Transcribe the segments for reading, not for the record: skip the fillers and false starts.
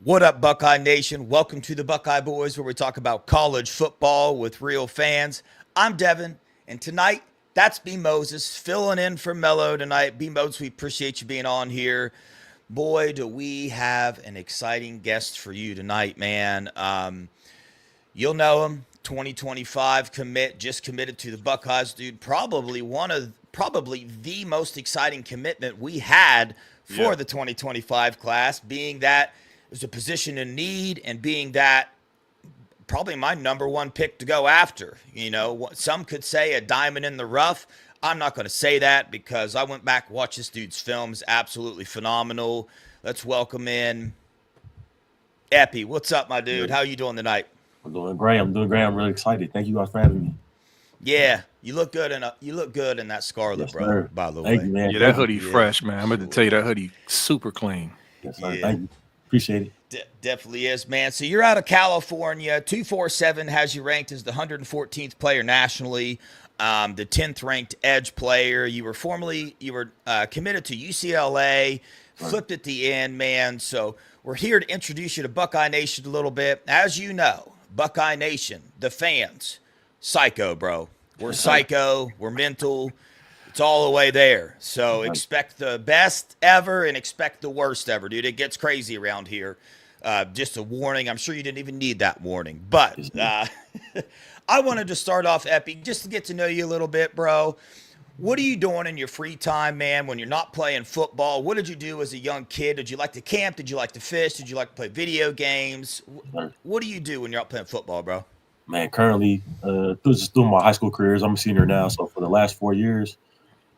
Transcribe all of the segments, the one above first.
What up, Buckeye Nation? Welcome to the Buckeye Boys, where we talk about college football with real fans. I'm Devan, and tonight, that's B. Moses, filling in for Melo tonight. B. Moses, we appreciate you being on here. Boy, do we have an exciting guest for you tonight, man. You'll know him, 2025 commit, just committed to the Buckeyes, dude. Probably the most exciting commitment we had for the 2025 class, being that it was a position in need, and being that probably my number one pick to go after. You know, some could say a diamond in the rough. I'm not going to say that because I went back and watched this dude's films. Absolutely phenomenal. Let's welcome in Epi. What's up, my dude? How are you doing tonight? I'm doing great. I'm really excited. Thank you guys for having me. Yeah, you look good in that scarlet, yes, bro. Sir. By the Thank way, you, man. Yeah, that hoodie fresh, man. I'm going to tell you that hoodie super clean. Yes, sir. Thank you. Appreciate it. Definitely is, man. So you're out of California. 247 has you ranked as the 114th player nationally, the 10th ranked edge player. You were committed to UCLA, flipped at the end, man. So we're here to introduce you to Buckeye Nation a little bit. As you know, Buckeye Nation, the fans, psycho, bro. We're psycho. We're mental. It's all the way there. So expect the best ever and expect the worst ever, dude. It gets crazy around here. Just a warning. I'm sure you didn't even need that warning. But I wanted to start off, Epi, just to get to know you a little bit, bro. What are you doing in your free time, man, when you're not playing football? What did you do as a young kid? Did you like to camp? Did you like to fish? Did you like to play video games? What do you do when you're not playing football, bro? Man, currently, just through my high school careers, I'm a senior now. So for the last 4 years,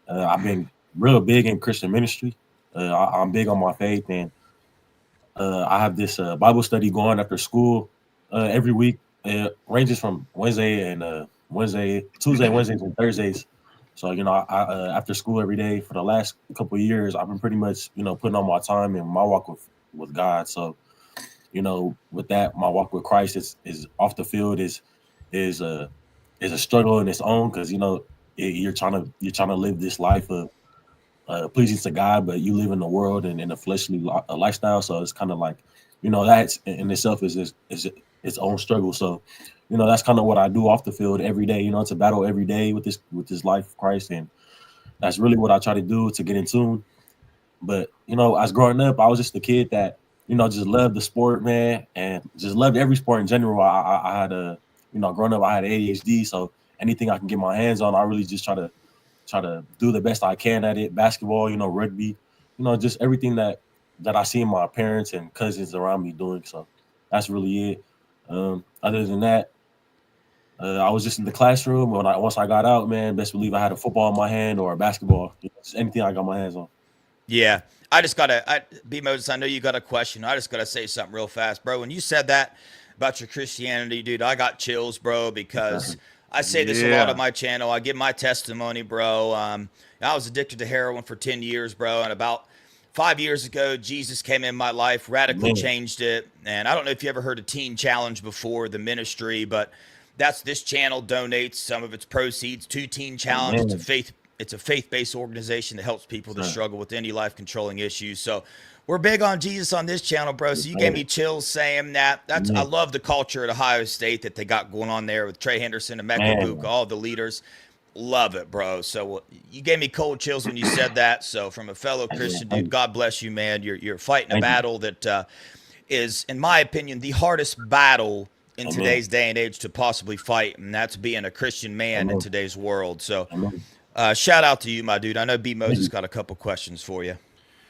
I've been real big in Christian ministry. I'm big on my faith, and I have this Bible study going after school every week. It ranges from Tuesdays, Wednesdays, and Thursdays. So, you know, I after school every day for the last couple of years, I've been pretty much, you know, putting on my time in my walk with God. So, you know, with that, my walk with Christ is off the field is a struggle in its own, because, you know, you're trying to live this life of pleasing to God, but you live in the world and in a fleshly lifestyle. So it's kind of like, you know, that in itself is its own struggle. So, you know, that's kind of what I do off the field every day. You know, it's a battle every day with this life of Christ, and that's really what I try to do to get in tune. But, you know, as growing up, I was just a kid that, you know, just loved the sport, man, and just loved every sport in general. I had growing up, I had ADHD, so anything I can get my hands on, I really just try to do the best I can at it. Basketball, you know, rugby, you know, just everything that I see my parents and cousins around me doing. So that's really it. Other than that, I was just in the classroom. Once I got out, man, best believe I had a football in my hand or a basketball. You know, just anything I got my hands on. Yeah. B. Moses, I know you got a question. I just got to say something real fast, bro. When you said that about your Christianity, dude, I got chills, bro, because I say this a lot on my channel. I give my testimony, bro. I was addicted to heroin for 10 years, bro. And about 5 years ago, Jesus came in my life, radically changed it. And I don't know if you ever heard of Teen Challenge before, the ministry, but this channel donates some of its proceeds to Teen Challenge. It's a faith-based organization that helps people that struggle with any life-controlling issues. So we're big on Jesus on this channel, bro. So you gave me chills saying that. I love the culture at Ohio State that they got going on there with Trey Henderson and Mecca Buka, all the leaders. Love it, bro. So you gave me cold chills when you said that. So from a fellow Christian, dude, God bless you, man. You're fighting a battle that is, in my opinion, the hardest battle in today's day and age to possibly fight, and that's being a Christian man in today's world. So shout out to you, my dude. I know B. Moses got a couple questions for you.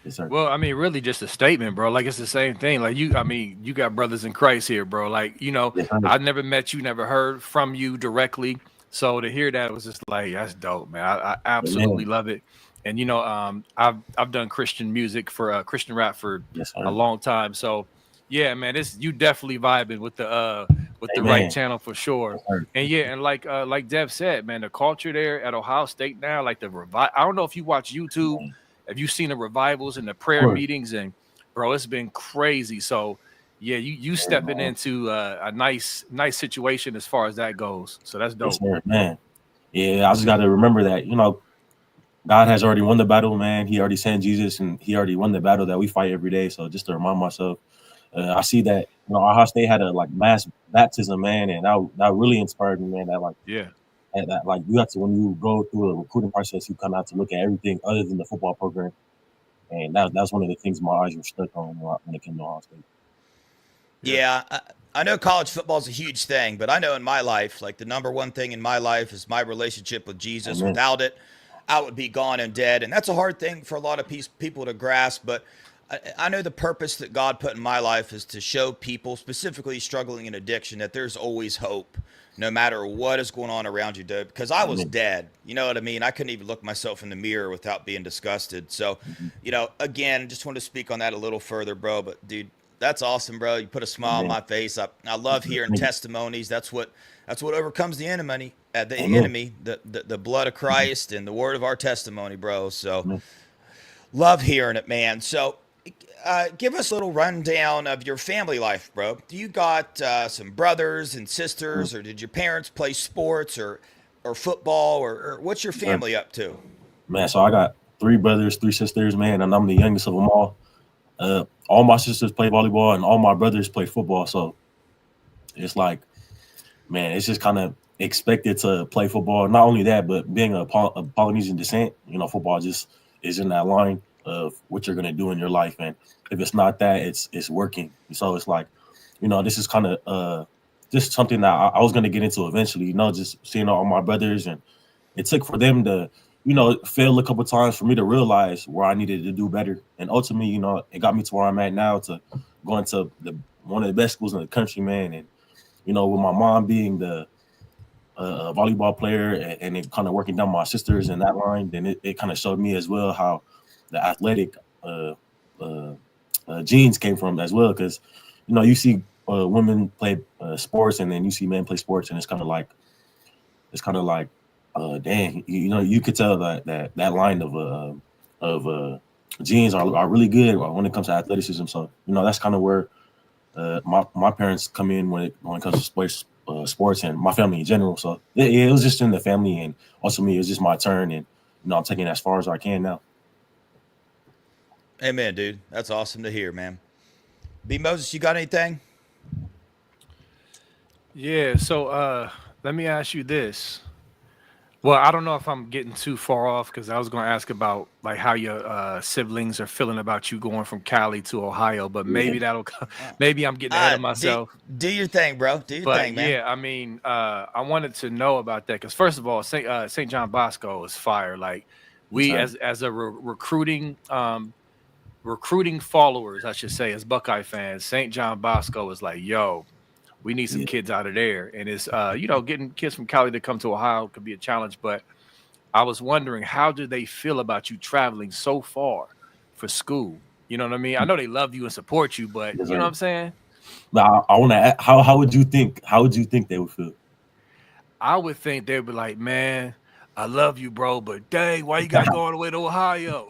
Yes, sir. Well, I mean, really just a statement, bro. Like, it's the same thing. Like, you got brothers in Christ here, bro. Like, you know, I've never met you, never heard from you directly. So to hear that was just like, that's dope, man. I absolutely love it. And I've done Christian music for Christian rap for a long time. So yeah, man, you definitely vibing with the right channel for sure. And yeah, and like Dev said, man, the culture there at Ohio State now, like I don't know if you watch YouTube, have you seen the revivals and the prayer meetings, and bro, it's been crazy. So yeah, you stepping into a nice situation as far as that goes. So that's dope. Yes, man. Yeah, I just got to remember that, God has already won the battle, man. He already sent Jesus, and he already won the battle that we fight every day. So just to remind myself, I see that, Ohio State had a mass baptism, man, and that really inspired me, man. That you have to, when you go through a recruiting process, you kind of have to look at everything other than the football program, and that's one of the things my eyes were stuck on when it came to Ohio State. Yeah, I know college football is a huge thing, but I know in my life, like the number one thing in my life is my relationship with Jesus. Amen. Without it, I would be gone and dead. And that's a hard thing for a lot of people to grasp. But I know the purpose that God put in my life is to show people, specifically struggling in addiction, that there's always hope, no matter what is going on around you, dude. Because I was dead. You know what I mean? I couldn't even look myself in the mirror without being disgusted. So, again, just want to speak on that a little further, bro. But, dude, that's awesome, bro. You put a smile on my face. I love hearing testimonies. That's what overcomes the enemy. The blood of Christ and the word of our testimony, bro. So love hearing it, man. So give us a little rundown of your family life, bro. Do you got some brothers and sisters, or did your parents play sports or football, or what's your family up to? Man, so I got 3 brothers, 3 sisters, man, and I'm the youngest of them all. All my sisters play volleyball and all my brothers play football. So it's like, man, it's just kind of expected to play football. Not only that, but being a Polynesian descent, football just is in that line of what you're going to do in your life. And if it's not that, it's working. So it's like, this is kind of just something that I was going to get into eventually, just seeing all my brothers. And it took for them to, fail a couple of times for me to realize where I needed to do better. And ultimately, it got me to where I'm at now, to go into one of the best schools in the country, man. And, with my mom being the volleyball player and it kind of working down my sisters in that line, then it kind of showed me as well how the athletic genes came from as well. Because, you see women play sports and then you see men play sports, and it's kind of like, dang, you could tell that line of genes are really good when it comes to athleticism. So that's kind of where my parents come in when it comes to sports and my family in general. So it was just in the family, and ultimately it was just my turn, and I'm taking it as far as I can now. Amen, dude. That's awesome to hear, man. B. Moses, you got anything? Yeah. So let me ask you this. Well, I don't know if I'm getting too far off, because I was going to ask about like how your siblings are feeling about you going from Cali to Ohio, but maybe that'll maybe I'm getting ahead of myself. Do your thing, bro. Do your thing, man. Yeah, I mean, I wanted to know about that because first of all, St. John Bosco is fire. Like we as a recruiting followers, I should say, as Buckeye fans, St. John Bosco is like, yo, we need some kids out of there. And it's, getting kids from Cali to come to Ohio could be a challenge. But I was wondering, how do they feel about you traveling so far for school? You know what I mean? I know they love you and support you, but you know what I'm saying? Now, I want to ask, how would you think they would feel? I would think they'd be like, man, I love you, bro, but dang, why you got to go all the way to Ohio?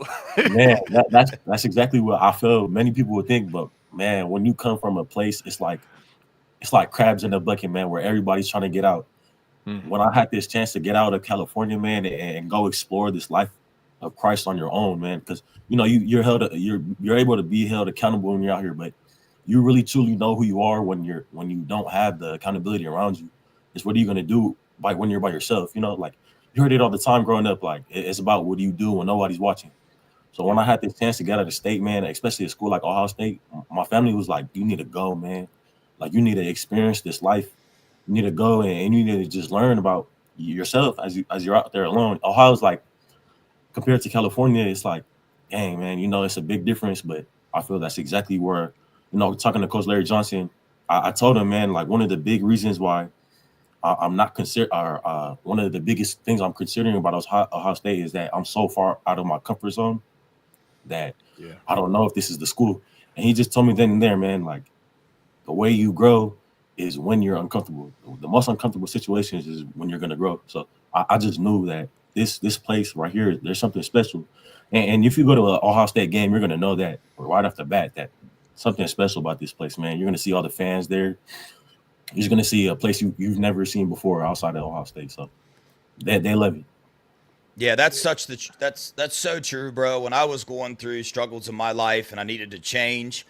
Man, that's exactly what I feel many people would think. But, man, when you come from a place, it's like crabs in a bucket, man, where everybody's trying to get out. When I had this chance to get out of California, man, and go explore this life of Christ on your own, man, because you're able to be held accountable when you're out here, but you really truly know who you are when you don't have the accountability around you. It's what are you gonna do when you're by yourself? Like you heard it all the time growing up. Like it's about what do you do when nobody's watching. So when I had this chance to get out of the state, man, especially a school like Ohio State, my family was like, "You need to go, man. Like you need to experience this life. You need to go and you need to just learn about yourself as you're out there alone." Ohio's like, compared to California, it's like, dang, man, it's a big difference. But I feel that's exactly where, talking to Coach Larry Johnson, I told him, man, like one of the big reasons why I'm not consider. One of the biggest things I'm considering about Ohio State is that I'm so far out of my comfort zone that I don't know if this is the school. And he just told me then and there, man, like the way you grow is when you're uncomfortable. The most uncomfortable situations is when you're gonna grow. So I just knew that this place right here, there's something special. And if you go to an Ohio State game, you're gonna know that right off the bat that something special about this place, man. You're gonna see all the fans there. You're gonna see a place you've never seen before outside of Ohio State. So they love it. Yeah, that's so true, bro. When I was going through struggles in my life and I needed to change,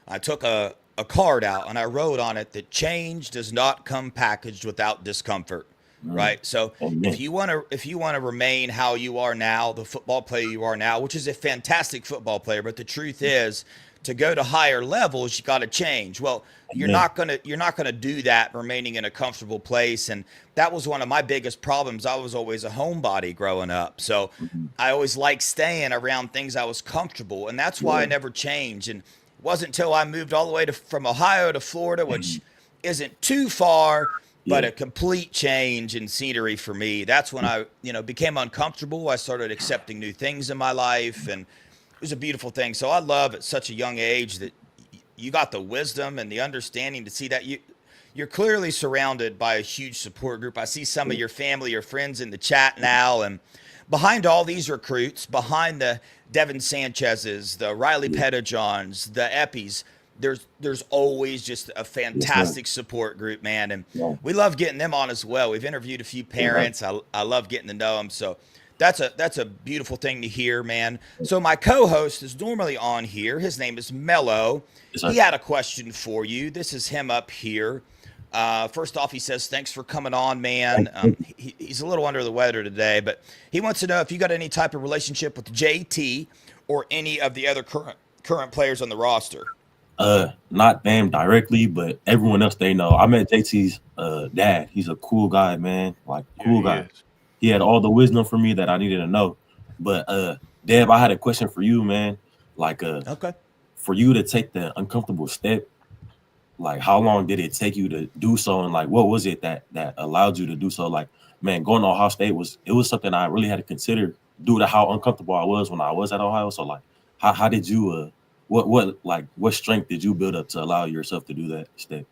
I took a card out and I wrote on it that change does not come packaged without discomfort. Right. So if you want to remain how you are now, the football player you are now, which is a fantastic football player, but the truth is to go to higher levels, you got to change. Well, you're not going to do that remaining in a comfortable place. And that was one of my biggest problems. I was always a homebody growing up. So I always liked staying around things I was comfortable. And that's why I never changed. And it wasn't until I moved all the way from Ohio to Florida, which isn't too far, but a complete change in scenery for me. That's when I, became uncomfortable. I started accepting new things in my life, and it was a beautiful thing. So I love at such a young age that you got the wisdom and the understanding to see that you're clearly surrounded by a huge support group. I see some of your family, your friends in the chat now, and behind all these recruits, behind the Devin Sanchez's, the Riley Pettijohns, the Epis, there's always just a fantastic support group, man. And we love getting them on as well. We've interviewed a few parents. I love getting to know them. So that's a beautiful thing to hear, man. So my co-host is normally on here. His name is Melo. He had a question for you. This is him up here. First off, he says, thanks for coming on, man. He's a little under the weather today, but he wants to know if you got any type of relationship with JT or any of the other current players on the roster. Not them directly, but everyone else they know. I met JT's dad. He's a cool guy, man. Like cool guy. He had all the wisdom for me that I needed to know. But Deb, I had a question for you, man. Like for you to take the uncomfortable step, like how long did it take you to do so, and like what was it that allowed you to do so? Like, man, going to Ohio State was something I really had to consider due to how uncomfortable I was when I was at Ohio. So like how did you what strength did you build up to allow yourself to do that step?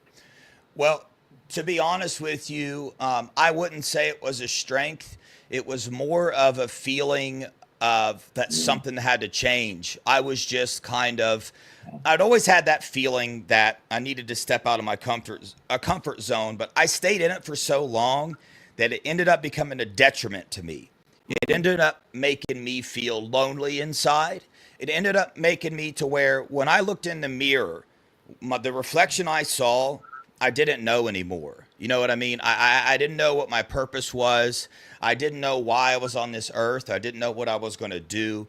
Well, to be honest with you, I wouldn't say it was a strength. It was more of a feeling of that something had to change. I was just I'd always had that feeling that I needed to step out of my comfort zone, but I stayed in it for so long that it ended up becoming a detriment to me. It ended up making me feel lonely inside. It ended up making me to where when I looked in the mirror, the reflection I saw, I didn't know anymore. You know what I mean? I didn't know what my purpose was. I didn't know why I was on this earth. I didn't know what I was going to do.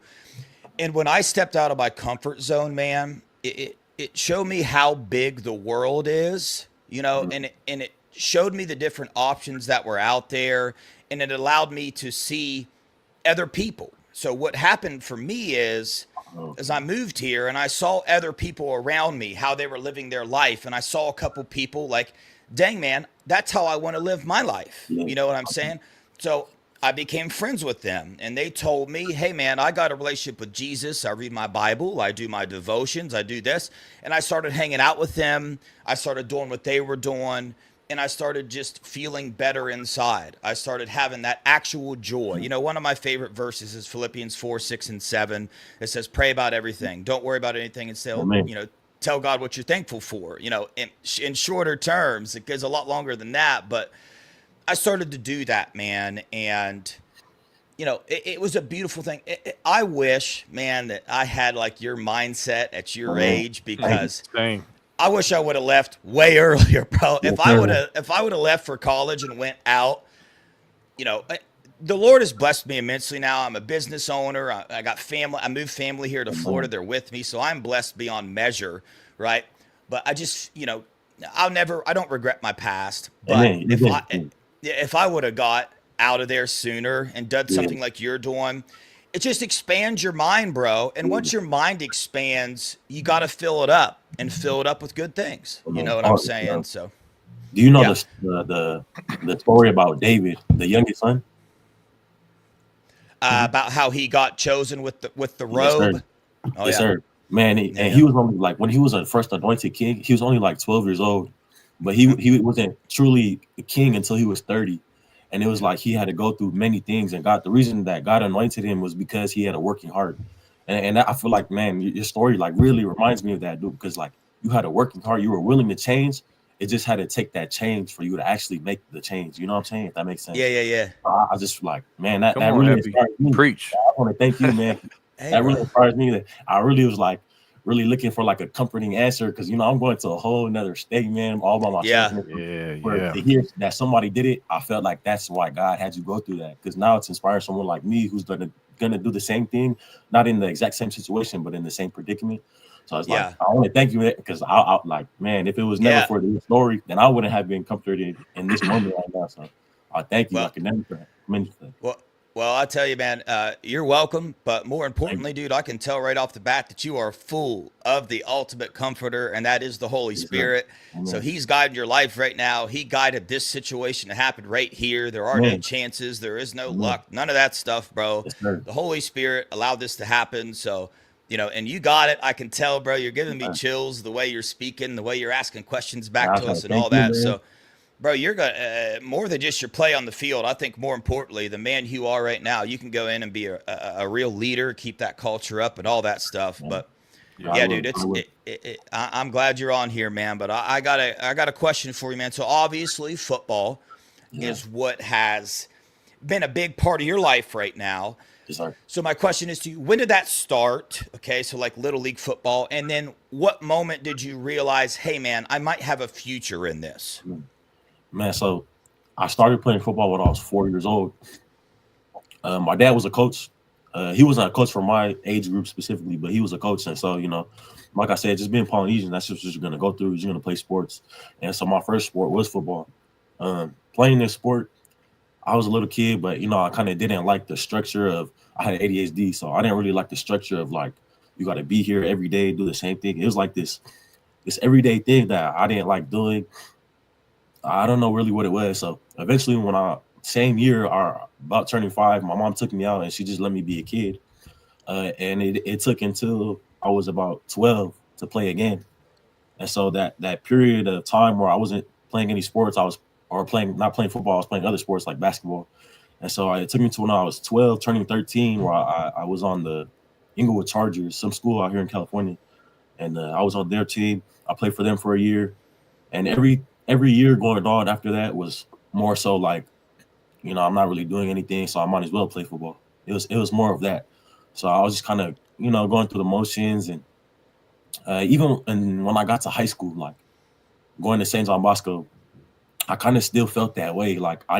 And when I stepped out of my comfort zone, man, it showed me how big the world is, and it showed me the different options that were out there, and it allowed me to see other people. So what happened for me is, as I moved here and I saw other people around me, how they were living their life, and I saw a couple people like, dang, man, that's how I want to live my life. You know what I'm saying? So I became friends with them, and they told me, hey, man, I got a relationship with Jesus. I read my Bible. I do my devotions. I do this. And I started hanging out with them. I started doing what they were doing, and I started just feeling better inside. I started having that actual joy. One of my favorite verses is Philippians 4, 6, and 7. It says, pray about everything. Don't worry about anything, and still, tell God what you're thankful for. In shorter terms, it goes a lot longer than that, but I started to do that, man, and it was a beautiful thing. I wish, man, that I had like your mindset at your age, because I wish I would have left way earlier, bro. If I would have left for college and went out, the Lord has blessed me immensely now. I'm a business owner. I got family. I moved family here to Florida. They're with me, so I'm blessed beyond measure, right? But I just, I don't regret my past. But if I would have got out of there sooner and done something like you're doing, it just expands your mind, bro. And once your mind expands, you got to fill it up with good things. You know what I'm saying? So Do you know the story about David, the youngest son? About how he got chosen with the Yes, sir. robe. Oh Yes, yeah, sir. Man, yeah, he was only like when he was a first anointed king, he was only like 12 years old, but he wasn't truly a king until he was 30. And it was like he had to go through many things, and the reason that God anointed him was because he had a working heart. And I feel like, man, your story like really reminds me of that, dude, because like you had a working heart, you were willing to change. It just had to take that change for you to actually make the change. You know what I'm saying? If that makes sense. yeah. I just like, man, that Come on, really Epi. inspired me. Preach. I want to thank you, man. Hey, That bro. really inspires me. That I really was like really looking for like a comforting answer, because I'm going to a whole another state, man, all by myself. Yeah. To hear that somebody did it, I felt like that's why God had you go through that, because now it's inspiring someone like me who's gonna do the same thing, not in the exact same situation, but in the same predicament. So it's like, I want to thank you, because I like, man, if it was never for this story, then I wouldn't have been comforted in this moment right now. So I thank you. Well, I can never mention that. Well, I tell you, man, you're welcome. But more importantly, dude, I can tell right off the bat that you are full of the ultimate comforter, and that is the Holy Spirit. So he's guiding your life right now. He guided this situation to happen right here. There are no chances. There is no luck. None of that stuff, bro. The Holy Spirit allowed this to happen. So, and you got it. I can tell, bro. You're giving me chills the way you're speaking, the way you're asking questions back to us and all that. So, bro, you're gonna more than just your play on the field. I think more importantly, the man you are right now, you can go in and be a real leader, keep that culture up, and all that stuff. But yeah, dude, I'm glad you're on here, man. But I got a question for you, man. So obviously, football is what has been a big part of your life right now. So my question is to you: when did that start? Okay, so like Little League football, and then what moment did you realize, hey, man, I might have a future in this? Man, so I started playing football when I was 4 years old. My dad was a coach. He wasn't a coach for my age group specifically, but he was a coach. And so, like I said, just being Polynesian, that's just what you're going to go through. You're going to play sports. And so my first sport was football. Playing this sport, I was a little kid, but, I kind of didn't like the structure of, I had ADHD, so I didn't really like the structure of like, you got to be here every day, do the same thing. It was like this everyday thing that I didn't like doing. I don't know really what it was. So eventually same year, about turning 5, my mom took me out and she just let me be a kid. And it took until I was about 12 to play again. And so that period of time where I wasn't playing any sports, not playing football, I was playing other sports like basketball. And so it took me to when I was 12, turning 13, where I was on the Inglewood Chargers, some school out here in California. And I was on their team. I played for them for a year. And every year going on after that was more so like, I'm not really doing anything, so I might as well play football. It was more of that. So I was just kind of, going through the motions. And even when I got to high school, like going to St. John Bosco, I kind of still felt that way. Like I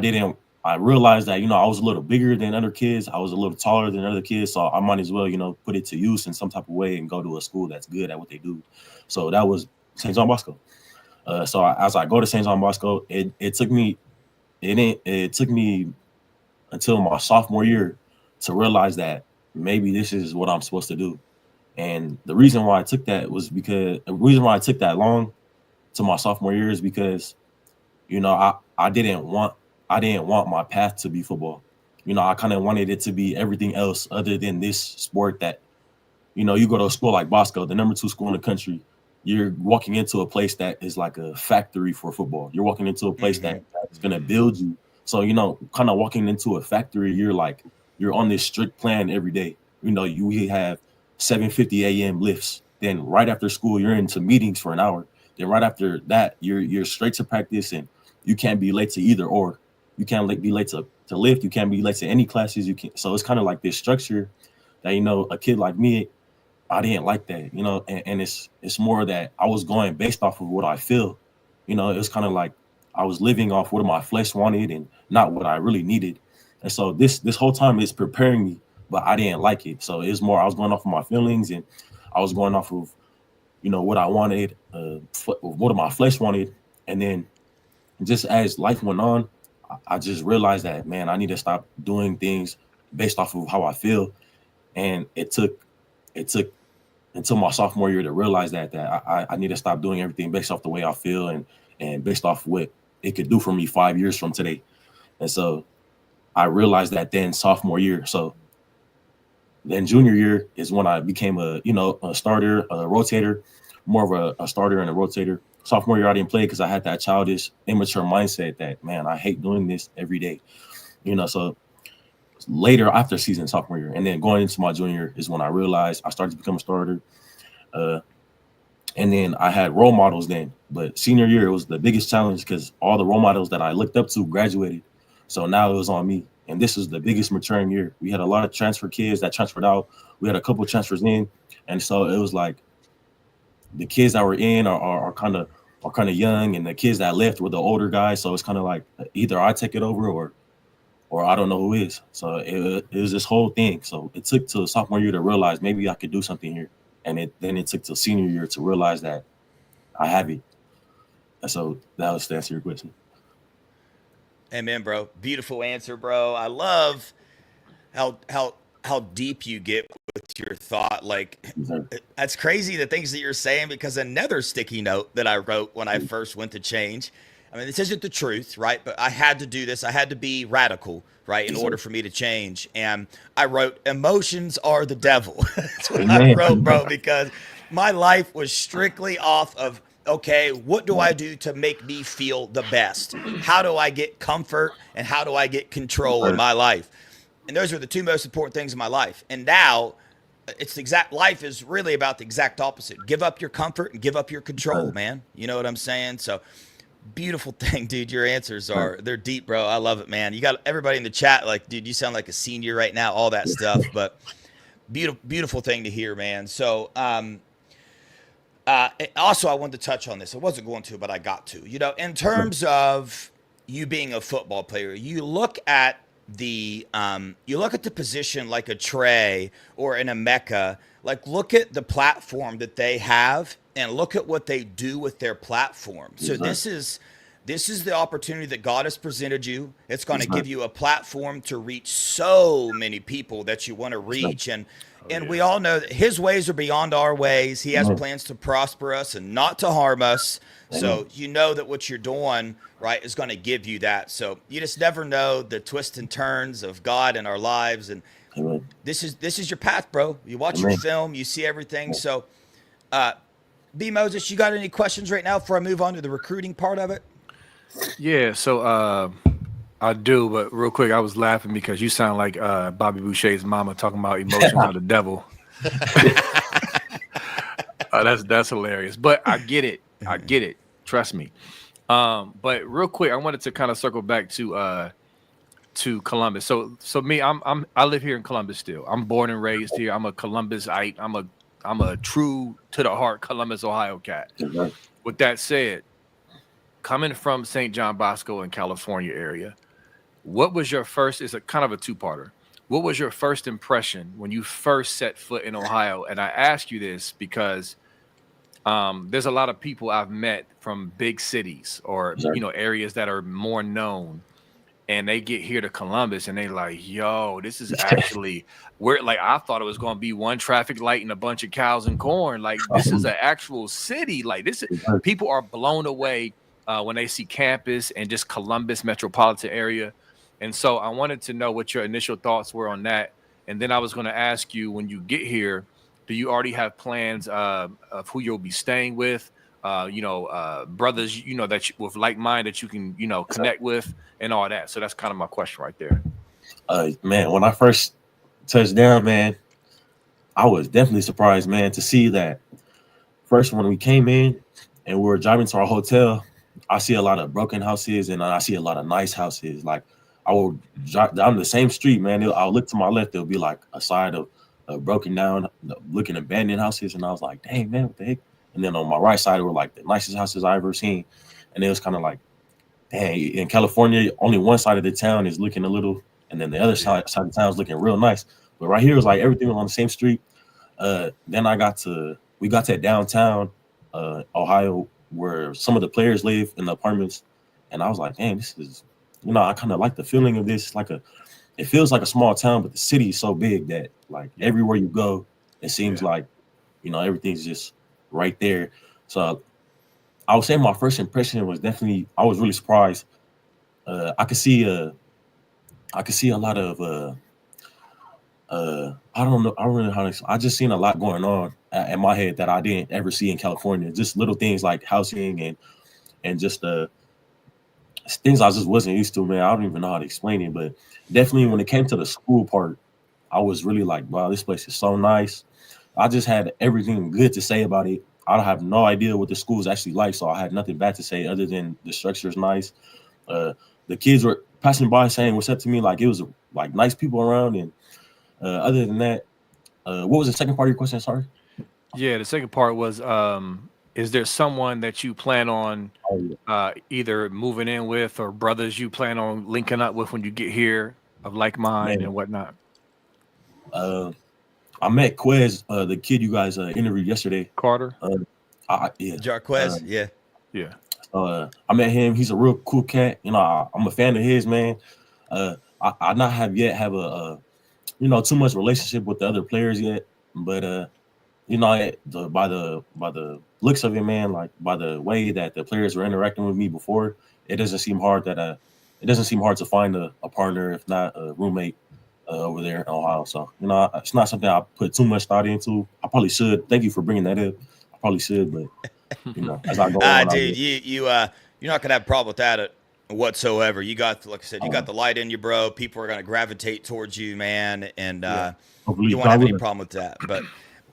realized that, I was a little bigger than other kids. I was a little taller than other kids. So I might as well, put it to use in some type of way and go to a school that's good at what they do. So that was St. John Bosco. So as I go to St. John Bosco, it took me until my sophomore year to realize that maybe this is what I'm supposed to do. And the reason why I took that long to my sophomore year is because, I didn't want my path to be football. I kind of wanted it to be everything else other than this sport that, you go to a school like Bosco, the number 2 school in the country. You're walking into a place that is like a factory for football. You're walking into a place that is going to build you. So, kind of walking into a factory, you're on this strict plan every day. We have 7:50 a.m. lifts. Then right after school, you're into meetings for an hour. Then right after that, you're straight to practice, and you can't be late to either or. You can't be late to lift. You can't be late to any classes. You can. So it's kind of like this structure that, a kid like me, I didn't like that, and it's more that I was going based off of what I feel. It was kind of like I was living off what my flesh wanted and not what I really needed. And so this whole time is preparing me, but I didn't like it. So it's more I was going off of my feelings, and I was going off of, what I wanted, what my flesh wanted. And then just as life went on, I just realized that, man, I need to stop doing things based off of how I feel. And it took until my sophomore year to realize that I need to stop doing everything based off the way I feel and based off what it could do for me 5 years from today. And so I realized that then sophomore year. So then junior year is when I became a starter, a rotator, more of a starter and a rotator. Sophomore year I didn't play because I had that childish, immature mindset that, man, I hate doing this every day. So later after season sophomore year, and then going into my junior year is when I realized I started to become a starter. And then I had role models then. But senior year, it was the biggest challenge because all the role models that I looked up to graduated. So now it was on me. And this is the biggest maturing year. We had a lot of transfer kids that transferred out. We had a couple of transfers in. And so it was like the kids that were in are kind of young, and the kids that left were the older guys. So it's kind of like either I take it over or I don't know who is. So it was this whole thing. So it took till sophomore year to realize maybe I could do something here. And then it took till senior year to realize that I have it. And so that was to answer your question. Amen, bro. Beautiful answer, bro. I love how deep you get with your thought. Like, that's crazy, the things that you're saying, because another sticky note that I wrote when I first went to change. I mean, this isn't the truth, right? But I had to do this. I had to be radical, right, in order for me to change. And I wrote, emotions are the devil. That's what I wrote, bro, because my life was strictly off of, okay, what do I do to make me feel the best? How do I get comfort and how do I get control in my life? And those are the two most important things in my life. And now it's the exact, life is really about the exact opposite. Give up your comfort and give up your control, man. You know what I'm saying? So beautiful thing, dude. Your answers they're deep, bro. I love it, man. You got everybody in the chat like, dude, you sound like a senior right now, all that stuff. But beautiful thing to hear, man. So, also, I wanted to touch on this. I wasn't going to, but I got to. In terms of you being a football player, you look at the position like a Trey or in a Mecca. Like, look at the platform that they have, and look at what they do with their platform. So this is the opportunity that God has presented you. It's going to give you a platform to reach so many people that you want to reach, and we all know that his ways are beyond our ways. He has plans to prosper us and not to harm us. So you know that what you're doing, right, is going to give you that. So you just never know the twists and turns of God in our lives. And this is your path, bro. You watch your film, you see everything. So, B. Moses, you got any questions right now before I move on to the recruiting part of it? Yeah, so I do, but real quick, I was laughing because you sound like Bobby Boucher's mama talking about emotions are the devil. That's hilarious. But I get it. Trust me. But real quick, I wanted to kind of circle back to Columbus. So me, I live here in Columbus still. I'm born and raised here. I'm a Columbusite. I'm a true to the heart Columbus, Ohio cat. With that said, coming from St. John Bosco in California area, what was your first, it's a kind of a two-parter. What was your first impression when you first set foot in Ohio? And I ask you this because there's a lot of people I've met from big cities or, areas that are more known, and they get here to Columbus and they like, yo, this is actually where, like, I thought it was going to be one traffic light and a bunch of cows and corn. Like, this is an actual city. Like, this is, people are blown away when they see campus and just Columbus metropolitan area. And so I wanted to know what your initial thoughts were on that. And then I was going to ask you, when you get here, do you already have plans of who you'll be staying with? Brothers, that with like mind that you can, connect with and all that. So that's kind of my question right there. Man, when I first touched down, man, I was definitely surprised, man, to see that. First, when we came in and we were driving to our hotel, I see a lot of broken houses and I see a lot of nice houses. Like, I will drive down the same street, man. I'll look to my left. There'll be like a side of broken down, looking abandoned houses. And I was like, dang, man, what the heck? And then on my right side were like the nicest houses I ever seen. And it was kind of like, dang, in California, only one side of the town is looking a little, and then the other side of the town is looking real nice. But right here was like everything was on the same street. Then we got to downtown Ohio, where some of the players live in the apartments. And I was like, dang, this is, I kind of like the feeling of this. It feels like a small town, but the city is so big that like everywhere you go, it seems like, everything's just right there. So I would say my first impression was definitely I was really surprised. I could see a lot of I don't know. I don't really know how to. I just seen a lot going on in my head that I didn't ever see in California. Just little things like housing and just things I just wasn't used to, man. I don't even know how to explain it, but definitely when it came to the school part, I was really like, wow, this place is so nice. I just had everything good to say about it. I have no idea what the school is actually like, so I had nothing bad to say other than the structure is nice. The kids were passing by saying what's up to me, like it was like nice people around. And other than that, what was the second part of your question? Sorry. Yeah, the second part was, is there someone that you plan on either moving in with, or brothers you plan on linking up with when you get here of like mind and whatnot? I met Quez, the kid you guys interviewed yesterday. Carter. Yeah. Jarquez. Yeah. I met him. He's a real cool cat. You know, I'm a fan of his, man. I not have yet have a too much relationship with the other players yet, but by the looks of it, man, like by the way that the players were interacting with me before, it doesn't seem hard to find a partner, if not a roommate, over there in Ohio. So it's not something I put too much thought into. I probably should. Thank you for bringing that up. I probably should, but as I go on, dude, you're not gonna have a problem with that whatsoever. You got, like I said, you got the light in you, bro. People are gonna gravitate towards you, man, and you won't have any problem with that. But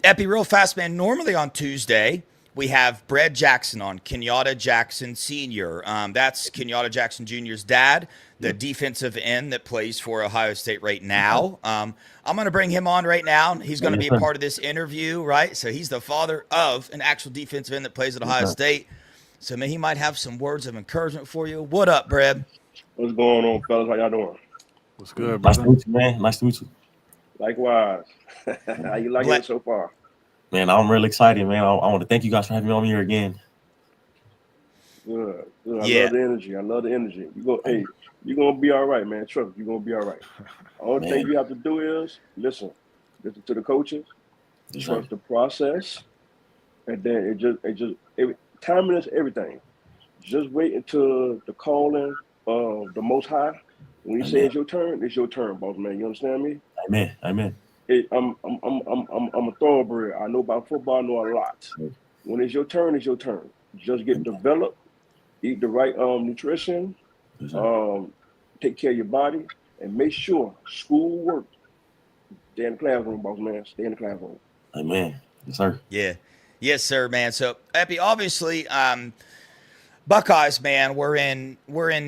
Epi, real fast, man. Normally on Tuesday we have Brad Jackson on, Kenyatta Jackson Sr. That's Kenyatta Jackson Jr.'s dad, the defensive end that plays for Ohio State right now. I'm going to bring him on right now. He's going to be a part of this interview, right? So he's the father of an actual defensive end that plays at Ohio State. So, man, he might have some words of encouragement for you. What up, Brad? What's going on, fellas? How y'all doing? What's good, brother? Nice to meet you, man. Nice to meet you. Likewise. How you liking it so far? Man, I'm really excited, man. I want to thank you guys for having me on here again. Good. I love the energy. You're gonna be all right, man. Trust me, you're gonna be all right. All the thing you have to do is listen to the coaches, trust the process, and then timing is everything. Just wait until the calling of the Most High. When he says your turn, it's your turn, boss man. You understand me? Amen. I'm a thoroughbred. I know about football. I know a lot. When it's your turn, it's your turn. Just get developed, eat the right nutrition, take care of your body, and make sure school work. Stay in the classroom, boss man. Stay in the classroom. Amen. Yes, sir. Yeah. Yes, sir, man. So, Epi, obviously, Buckeyes, man, we're in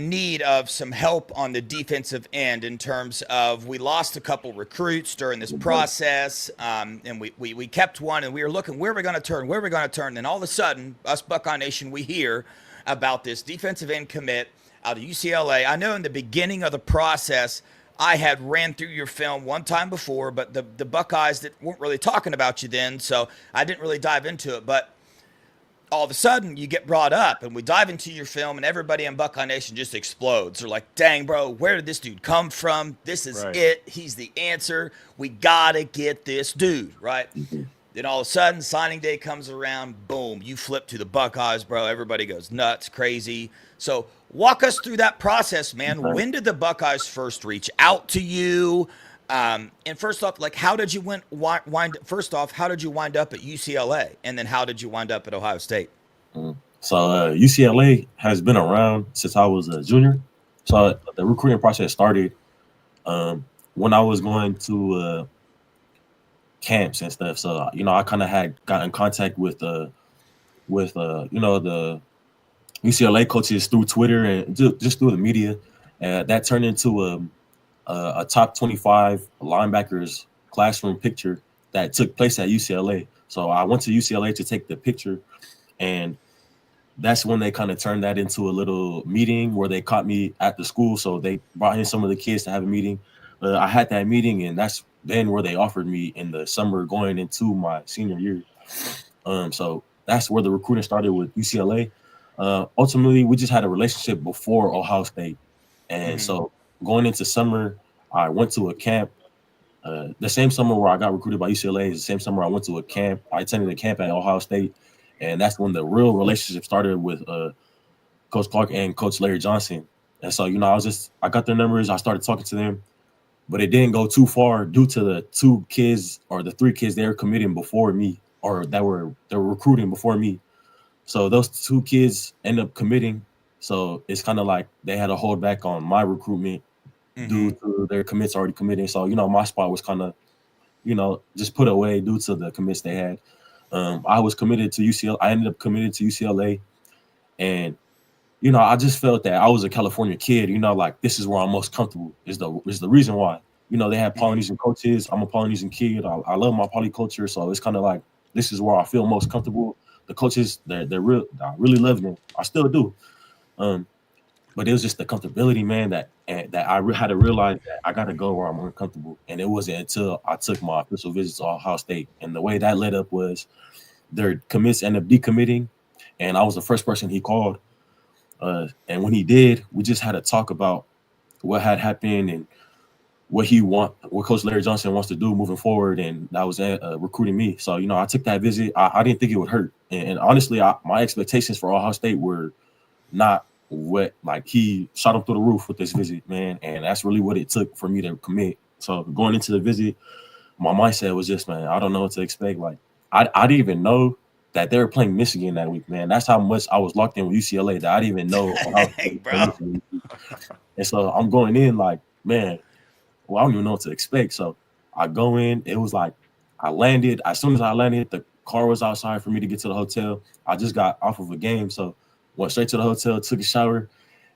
need of some help on the defensive end in terms of we lost a couple recruits during this process, and we kept one, and we were looking where we're going to turn. And all of a sudden, us Buckeye Nation, we hear about this defensive end commit out of UCLA. I know in the beginning of the process, I had ran through your film one time before, but the Buckeyes that weren't really talking about you then, so I didn't really dive into it. But all of a sudden, you get brought up, and we dive into your film, and everybody in Buckeye Nation just explodes. They're like, dang, bro, where did this dude come from? This is it. He's the answer. We got to get this dude, right? Then all of a sudden, signing day comes around. Boom, you flip to the Buckeyes, bro. Everybody goes nuts, crazy. So walk us through that process, man. When did the Buckeyes first reach out to you? And first off, like, how did you wind up at UCLA? And then how did you wind up at Ohio State? So UCLA has been around since I was a junior. So the recruiting process started when I was going to camps and stuff. So, I kind of had got in contact with the UCLA coaches through Twitter and just through the media. That turned into a top 25 linebackers classroom picture that took place at UCLA. So I went to UCLA to take the picture, and that's when they kind of turned that into a little meeting where they caught me at the school. So they brought in some of the kids to have a meeting. I had that meeting, and that's then where they offered me in the summer going into my senior year. So that's where the recruiting started with UCLA. Ultimately, we just had a relationship before Ohio State. And so going into summer, I went to a camp. The same summer where I got recruited by UCLA is the same summer I went to a camp. I attended a camp at Ohio State. And that's when the real relationship started with Coach Clark and Coach Larry Johnson. And so, I got their numbers. I started talking to them, but it didn't go too far due to the 2 kids or the 3 kids they were committing before me, or they were recruiting before me. So those 2 kids end up committing. So it's kind of like they had to hold back on my recruitment due to their commits already committing. So, my spot was kind of, just put away due to the commits they had. I was committed to UCLA. I ended up committed to UCLA. And, I just felt that I was a California kid, like this is where I'm most comfortable is the reason why. They have Polynesian coaches. I'm a Polynesian kid. I love my polyculture. So it's kind of like this is where I feel most comfortable. The coaches, they're real. I really love them. I still do. But it was just the comfortability, man, that I had to realize that I got to go where I'm uncomfortable. And it wasn't until I took my official visit to Ohio State. And the way that led up was their commits ended up decommitting. And I was the first person he called. And when he did, we just had to talk about what had happened and what Coach Larry Johnson wants to do moving forward. And that was recruiting me. So, I took that visit. I didn't think it would hurt. And honestly, my expectations for Ohio State were not what, like, he shot him through the roof with this visit, man. And that's really what it took for me to commit. So going into the visit, my mindset was just, man, I don't know what to expect. Like, I didn't even know that they were playing Michigan that week, man. That's how much I was locked in with UCLA that I didn't even know. Hey, bro. And so I'm going in like, man, well, I don't even know what to expect. So I go in. It was like I landed. As soon as I landed, the car was outside for me to get to the hotel. I just got off of a game, so went straight to the hotel, took a shower.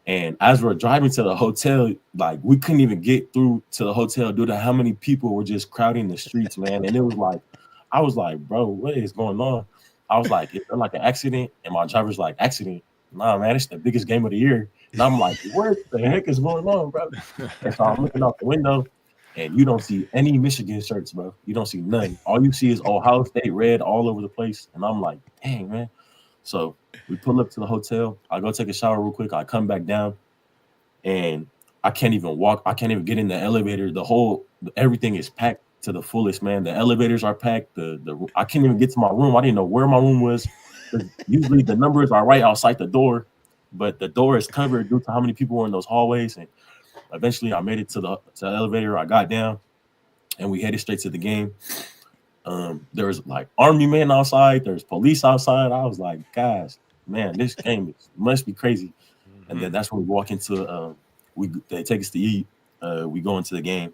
And as we're driving to the hotel, like, we couldn't even get through to the hotel due to how many people were just crowding the streets, man. And it was like, I was like, bro, what is going on? I was like, is there like an accident? And my driver's like, accident? Nah, man, it's the biggest game of the year. And I'm like, what the heck is going on, bro? And so I'm looking out the window, and you don't see any Michigan shirts, bro. You don't see none. All you see is Ohio State red all over the place. And I'm like, dang, man. So we pull up to the hotel. I go take a shower real quick. I come back down, and I can't even walk. I can't even get in the elevator. Everything is packed to the fullest, man. The elevators are packed. I can't even get to my room. I didn't know where my room was. Usually the numbers are right outside the door, but the door is covered due to how many people were in those hallways. And eventually I made it to the elevator. I got down, and we headed straight to the game. There was like army men outside. There's police outside. I was like, guys, man, this game must be crazy. And then that's when we walk into they take us to eat. We go into the game,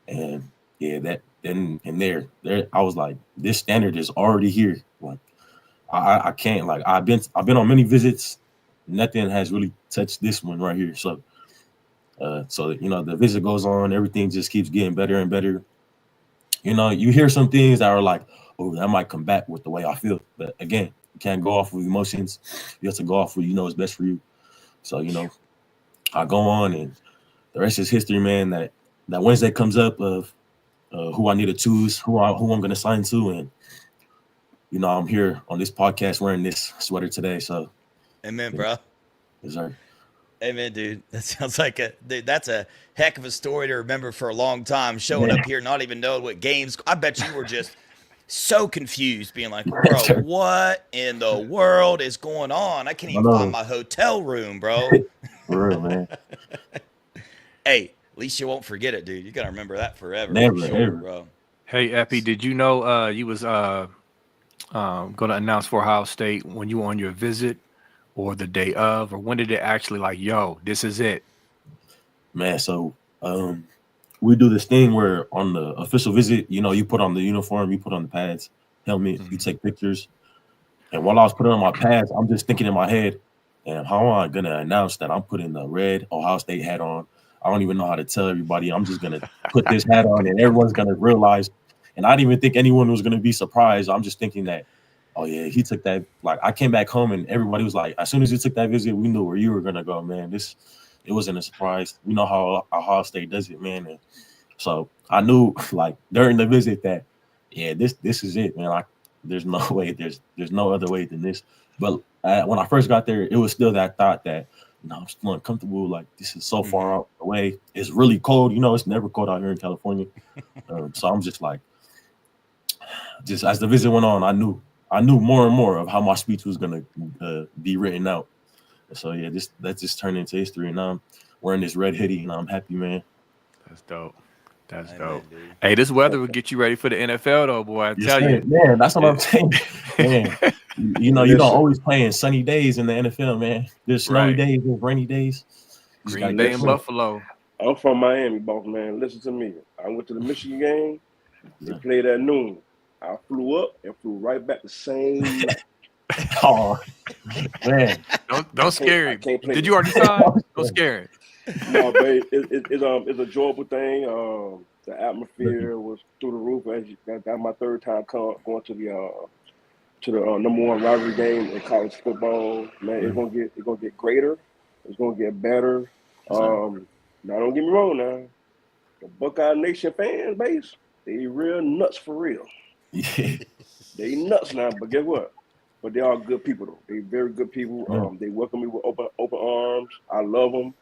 and yeah, there I was like, this standard is already here. Like, I can't, like, I've been on many visits. Nothing has really touched this one right here. So the visit goes on. Everything just keeps getting better and better. You hear some things that are like, oh, that might come back with the way I feel. But again, you can't go off with emotions. You have to go off with what's best for you. So, I go on, and the rest is history, man. That Wednesday comes up of who I need to choose, who I'm going to sign to. And, I'm here on this podcast wearing this sweater today. So, amen, bro. Yes, sir. Amen, dude. That sounds like that's a heck of a story to remember for a long time. Showing up here, not even knowing what games. I bet you were just so confused, being like, bro, what in the world is going on? I can't even find my hotel room, bro. For real, man. Hey, at least you won't forget it, dude. You got to remember that forever. Never, for sure, ever. Bro. Hey, Epi, did you know you was going to announce for Ohio State when you were on your visit, or the day of, or when did it actually, like, yo, this is it? Man, so we do this thing where on the official visit, you put on the uniform, you put on the pads, helmet, you take pictures. And while I was putting on my pads, I'm just thinking in my head, and how am I going to announce that I'm putting the red Ohio State hat on? I don't even know how to tell everybody. I'm just going to put this hat on, and everyone's going to realize. And I didn't even think anyone was going to be surprised. I'm just thinking that, oh, yeah, he took that. Like, I came back home, and everybody was like, as soon as you took that visit, we knew where you were going to go, man. It wasn't a surprise. We know how Ohio State does it, man. And so I knew, like, during the visit that, yeah, this is it, man. Like, there's no way. There's no other way than this. But when I first got there, it was still that thought that, I'm still uncomfortable. Like, this is so far out away. It's really cold. It's never cold out here in California. So I'm just like, just as the visit went on, I knew I knew more and more of how my speech was gonna be written out. So yeah, that just turned into history, and now I'm wearing this red hoodie, and I'm happy, man. That's dope. That's Amen, dope. dude. Hey, this weather will get you ready for the NFL, though, boy. I tell you, man. That's what I'm saying, man. You know, you don't always play in sunny days in the NFL, man. There's snowy days, there's rainy days. Green Bay and Buffalo. I'm from Miami, boss man. Listen to me. I went to the Michigan game. They played at noon. I flew up and flew right back the same night. Oh man! Don't scare him. Did you already sign? Don't scare him. No, but it's a joyful thing. The atmosphere was through the roof. That's my third time going to the number one rivalry game in college football. Man, it's gonna get greater. It's gonna get better. Now, don't get me wrong. Now, the Buckeye Nation fan base, they real nuts for real. Yeah. They nuts now, but guess what? But they are good people though. They very good people. They welcome me with open arms. I love them.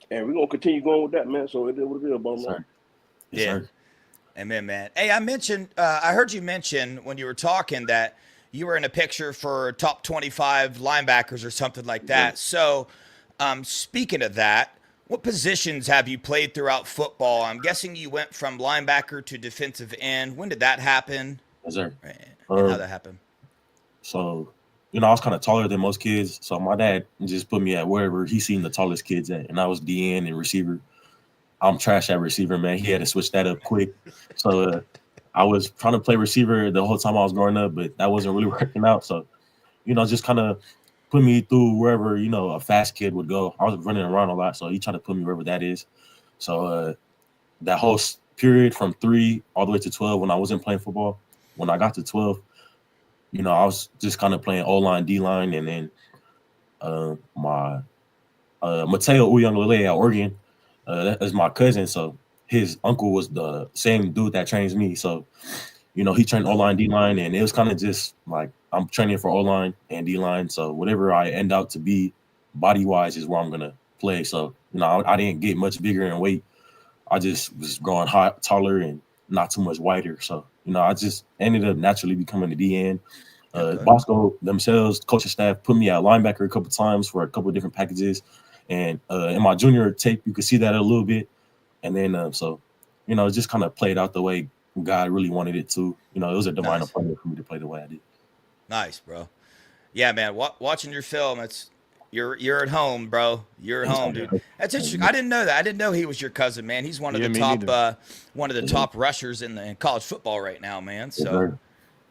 And we're gonna continue going with that, man. So it is what it is, bum, man. Yeah. Amen, man. Hey, I heard you mention when you were talking that you were in a picture for top 25 linebackers or something like that. Yeah. So, speaking of that, what positions have you played throughout football? I'm guessing you went from linebacker to defensive end. When did that happen? Yes, sir. And how that happened? So, you know, I was kind of taller than most kids. So my dad just put me at wherever he seen the tallest kids at. And I was DN and receiver. I'm trash at receiver, man. He had to switch that up quick. So I was trying to play receiver the whole time I was growing up, but that wasn't really working out. So, you know, just kind of put me through wherever, you know, a fast kid would go. I was running around a lot, so he tried to put me wherever that is. So that whole period from 3 all the way to 12 when I wasn't playing football, when I got to 12, you know, I was just kind of playing O-line, D-line, and then my Mateo Uyangalele at Oregon, that is my cousin, so his uncle was the same dude that trains me. So, you know, he trained O-line, D-line, and it was kind of just like I'm training for O-line and D-line. So whatever I end out to be body-wise is where I'm going to play. So, you know, I didn't get much bigger in weight. I just was growing taller and not too much wider. So, you know, I just ended up naturally becoming a DN. Bosco themselves, coaching staff, put me at linebacker a couple times for a couple of different packages. And in my junior tape, you could see that a little bit. And then, so, you know, it just kind of played out the way God really wanted it to. You know, it was a divine appointment for me to play the way I did. Nice, bro. Yeah, man. Watching your film, you're at home, bro. You're at home, dude. That's interesting. I didn't know that. I didn't know he was your cousin, man. He's one of the top rushers in college football right now, man. So,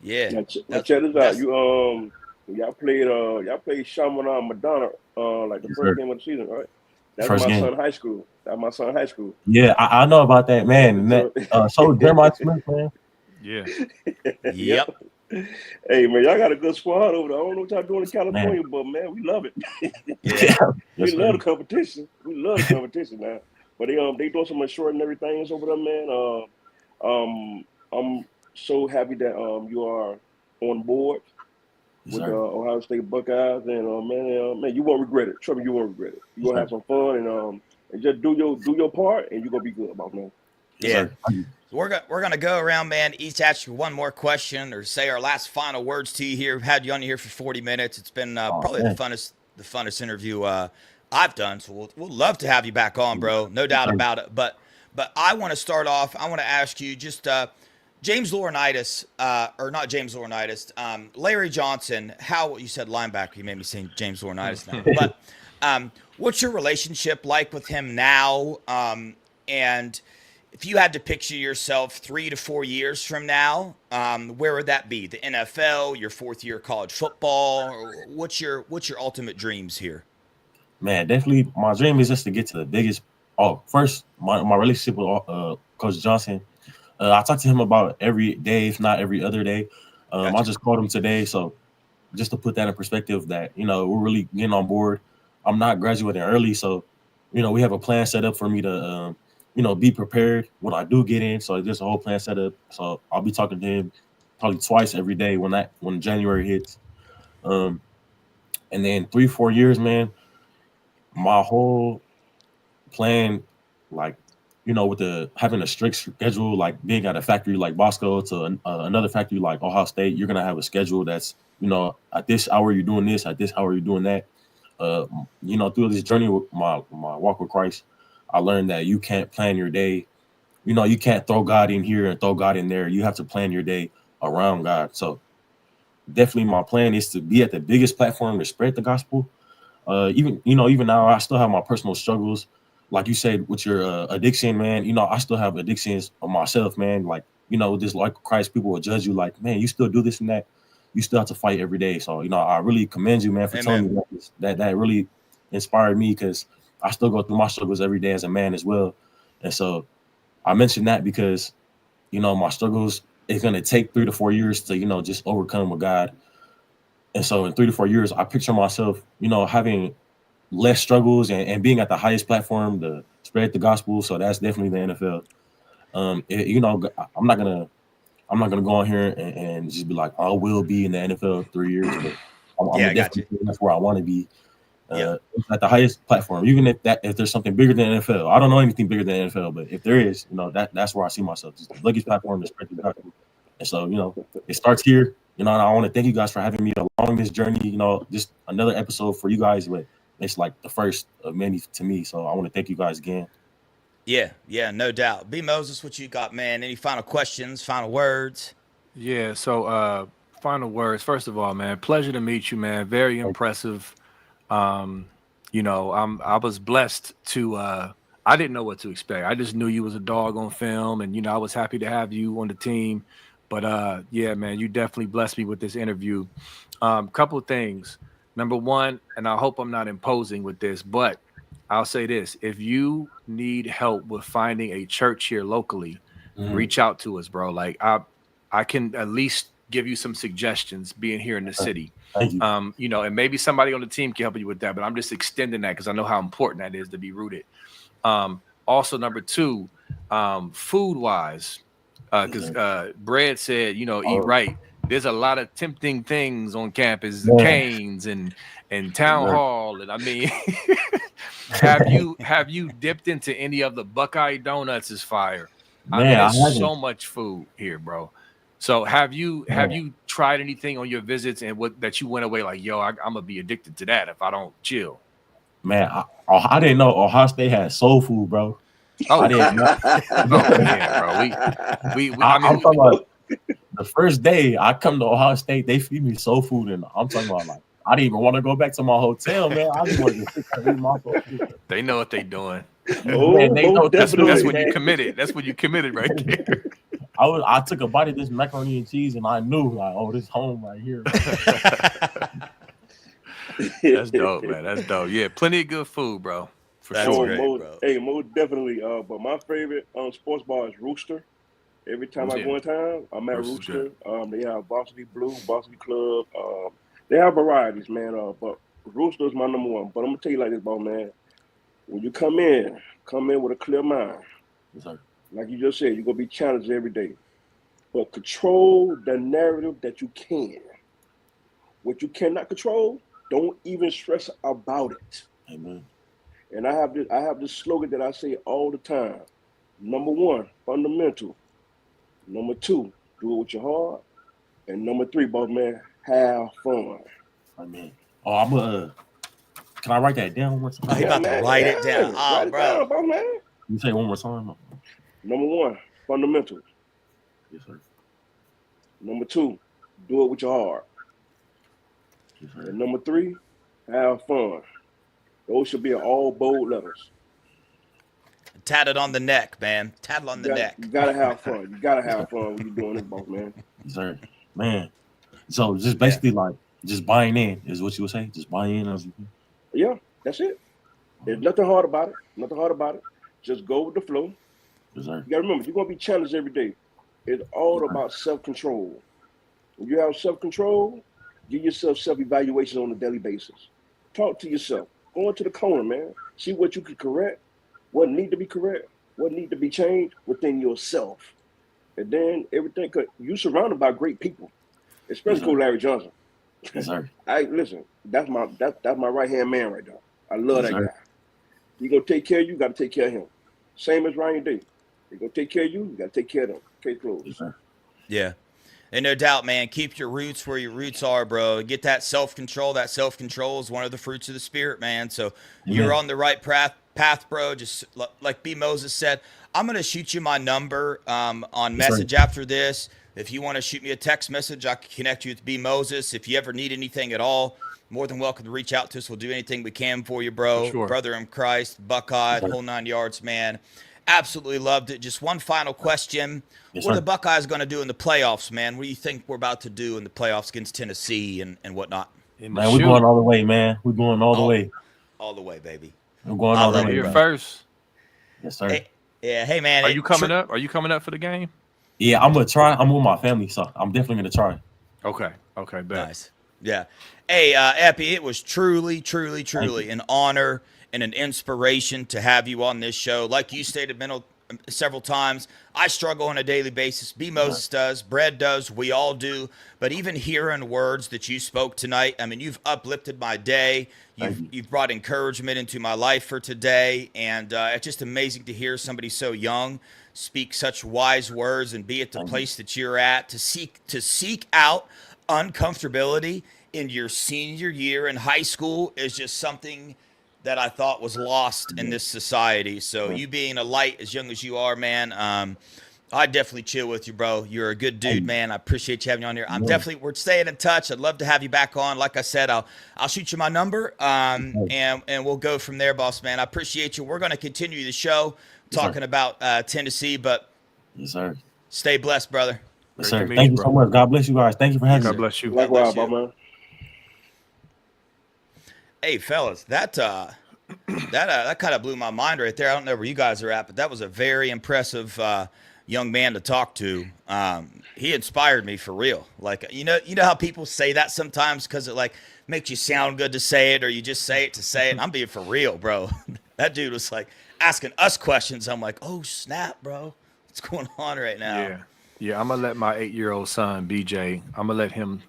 yeah. Now check this out. Y'all played Chaminade Madonna like the first game of the season, right? That's my son high school. That's my son high school. Yeah, I know about that, man. So Jeremiah Smith, man. Yeah. Yep. Hey, man, y'all got a good squad over there. I don't know what y'all doing in California, but man, we love it. We love the competition. We love the competition, man. But they doing some extraordinary things over there, man. I'm so happy that you are on board with the Ohio State Buckeyes, and man, you won't regret it. Trust me, you won't regret it. You gonna have some fun and just do your part, and you're gonna be good about man. Yeah. We're gonna go around, man. Each ask you one more question or say our last final words to you here. We've had you on here for 40 minutes. It's been probably the funnest interview I've done. So we'll love to have you back on, bro. No doubt about it. But I want to start off. I want to ask you just James Laurinaitis, or not James Laurinaitis, Larry Johnson. How you said linebacker? You made me say James Laurinaitis now. But what's your relationship like with him now? And if you had to picture yourself 3 to 4 years from now, where would that be? The NFL, your 4th year college football? Or what's your ultimate dreams here? Man, definitely my dream is just to get to the biggest. First, my relationship with Coach Johnson. I talk to him about every day, if not every other day. Gotcha. I just called him today, so just to put that in perspective, that you know we're really getting on board. I'm not graduating early, so you know we have a plan set up for me to. You know, be prepared when I do get in. So there's a whole plan set up. So I'll be talking to him probably twice every day when January hits. And then 3-4 years, man, my whole plan, like with the having a strict schedule, like being at a factory like Bosco to another factory like Ohio State, you're gonna have a schedule that's at this hour you're doing this, at this hour you're doing that. Through this journey with my walk with Christ, I learned that you can't plan your day. You can't throw God in here and throw God in there. You have to plan your day around God. So definitely my plan is to be at the biggest platform to spread the gospel. Even now I still have my personal struggles. Like you said, with your addiction, man, I still have addictions of myself, man. Like, this like Christ, people will judge you like, man, you still do this and that. You still have to fight every day. So, I really commend you, man, for telling me that really inspired me, because I still go through my struggles every day as a man as well. And so I mentioned that because, my struggles, it's going to take 3 to 4 years to, just overcome with God. And so in 3 to 4 years, I picture myself, having less struggles and being at the highest platform to spread the gospel. So that's definitely the NFL. I'm not gonna go on here and just be like, I will be in the NFL 3 years, but I'm definitely that's where I want to be. At the highest platform, even if there's something bigger than NFL. I don't know anything bigger than NFL, but if there is, that's where I see myself, just the biggest platform to spread the gospel. And so, it starts here. And I want to thank you guys for having me along this journey. Just another episode for you guys, but it's like the first of many to me. So I want to thank you guys again. Yeah, no doubt. B. Moses, what you got, man? Any final questions, final words? Yeah, so final words. First of all, man, pleasure to meet you, man. Very impressive. I was blessed to I didn't know what to expect. I just knew you was a dog on film, and I was happy to have you on the team. But yeah, man, you definitely blessed me with this interview. Couple of things. Number one, and I hope I'm not imposing with this, but I'll say this: if you need help with finding a church here locally, reach out to us, bro. Like I can at least give you some suggestions being here in the city. Thank you. And maybe somebody on the team can help you with that, but I'm just extending that because I know how important that is to be rooted. Also, number two, food wise, because Bread said, eat right. There's a lot of tempting things on campus, Canes and Town Hall, and I mean, have you dipped into any of the Buckeye Donuts? Is fire. Man, there's so much food here, bro. So have you tried anything on your visits and that you went away like, yo, I'm gonna be addicted to that if I don't chill? Man, I didn't know Ohio State had soul food, bro. Oh, I didn't know. Yeah, bro. I'm talking about the first day I come to Ohio State, they feed me soul food, and I'm talking about like I didn't even want to go back to my hotel, man. I just wanted to sit there and eat my soul food. They know what they're doing. Man, they know that's when you committed. That's when you committed right there. I took a bite of this macaroni and cheese, and I knew like, oh, this home right here. That's dope, man. That's dope. Yeah, plenty of good food, bro. For sure. Bro. Hey, most definitely. But my favorite sports bar is Rooster. Every time I go in town, I'm at Rooster. They have Varsity Blue, Varsity Club. They have varieties, man. But Rooster is my number one. But I'm gonna tell you like this, bro, man. When you come in with a clear mind. Yes, sir. Like you just said, you're gonna be challenged every day. But control the narrative that you can. What you cannot control, don't even stress about it. Amen. And I have this slogan that I say all the time. Number one, fundamental. Number two, do it with your heart. And number three, boss man, have fun. Amen. Oh, I'm can I write that down one more time? Oh, he about to write it down. Write it down, boss man. You say one more time. Number one, fundamentals. Yes, sir. Number two, do it with your heart. Yes, sir. And number three, have fun. Those should be in all bold letters. Tatted on the neck, man. Tatted on the neck. You gotta have fun. You gotta have fun when you're doing this, boss man. Yes, sir. Man. So just basically like just buying in is what you would say? Just buy in? Yeah, that's it. There's nothing hard about it. Nothing hard about it. Just go with the flow. Yes, sir. You gotta remember, you're gonna be challenged every day. It's all about self-control. When you have self-control, give yourself self-evaluation on a daily basis. Talk to yourself. Go into the corner, man. See what you can correct, what need to be correct, what need to be changed within yourself. And then everything, cause you're surrounded by great people, especially Larry Johnson. Yes, sir. Listen, that's my right-hand man right there. I love that guy. He gonna take care of you, gotta take care of him. Same as Ryan Day. They're gonna take care of you. You gotta take care of them. Case closed. Yeah. And no doubt, man, keep your roots where your roots are, bro. Get that self-control. That self-control is one of the fruits of the spirit, man. So you're on the right path, bro. Just like B. Moses said, I'm going to shoot you my number on message after this. If you want to shoot me a text message, I can connect you with B. Moses. If you ever need anything at all, more than welcome to reach out to us. We'll do anything we can for you, bro. Sure. Brother in Christ, Buckeye, the whole 9 yards, man. Absolutely loved it. Just one final question. What are the Buckeyes going to do in the playoffs, man? What do you think we're about to do in the playoffs against Tennessee and whatnot? Man, we're going all the way, man. We're going all the way. All the way, baby. We're going all the way. Here first. Yes, sir. Hey, man. Are you coming up? Are you coming up for the game? Yeah, I'm going to try. I'm with my family, so I'm definitely going to try. Okay, bet. Nice. Yeah. Hey, Epi, it was truly an honor and an inspiration to have you on this show. Like you stated several times, I struggle on a daily basis. B. Moses does, Brad does, we all do. But even hearing words that you spoke tonight, I mean, you've uplifted my day. You've brought encouragement into my life for today. And it's just amazing to hear somebody so young speak such wise words and be at the place that you're at, to seek out uncomfortability in your senior year in high school is just something that I thought was lost in this society. So you being a light as young as you are, man, I definitely chill with you, bro. You're a good dude, man. I appreciate you having you on here. We're staying in touch. I'd love to have you back on. Like I said, I'll shoot you my number, and we'll go from there, boss man. I appreciate you. We're going to continue the show talking about Tennessee, but stay blessed, brother. Yes, sir. Thank you so much. God bless you guys. Thank you for having me. God bless you. Likewise, man. Hey, fellas, that kind of blew my mind right there. I don't know where you guys are at, but that was a very impressive young man to talk to. He inspired me for real. Like, you know how people say that sometimes because it like makes you sound good to say it, or you just say it to say it. I'm being for real, bro. That dude was like asking us questions. I'm like, oh snap, bro, what's going on right now? Yeah. I'm gonna let my 8-year-old son BJ. I'm gonna let him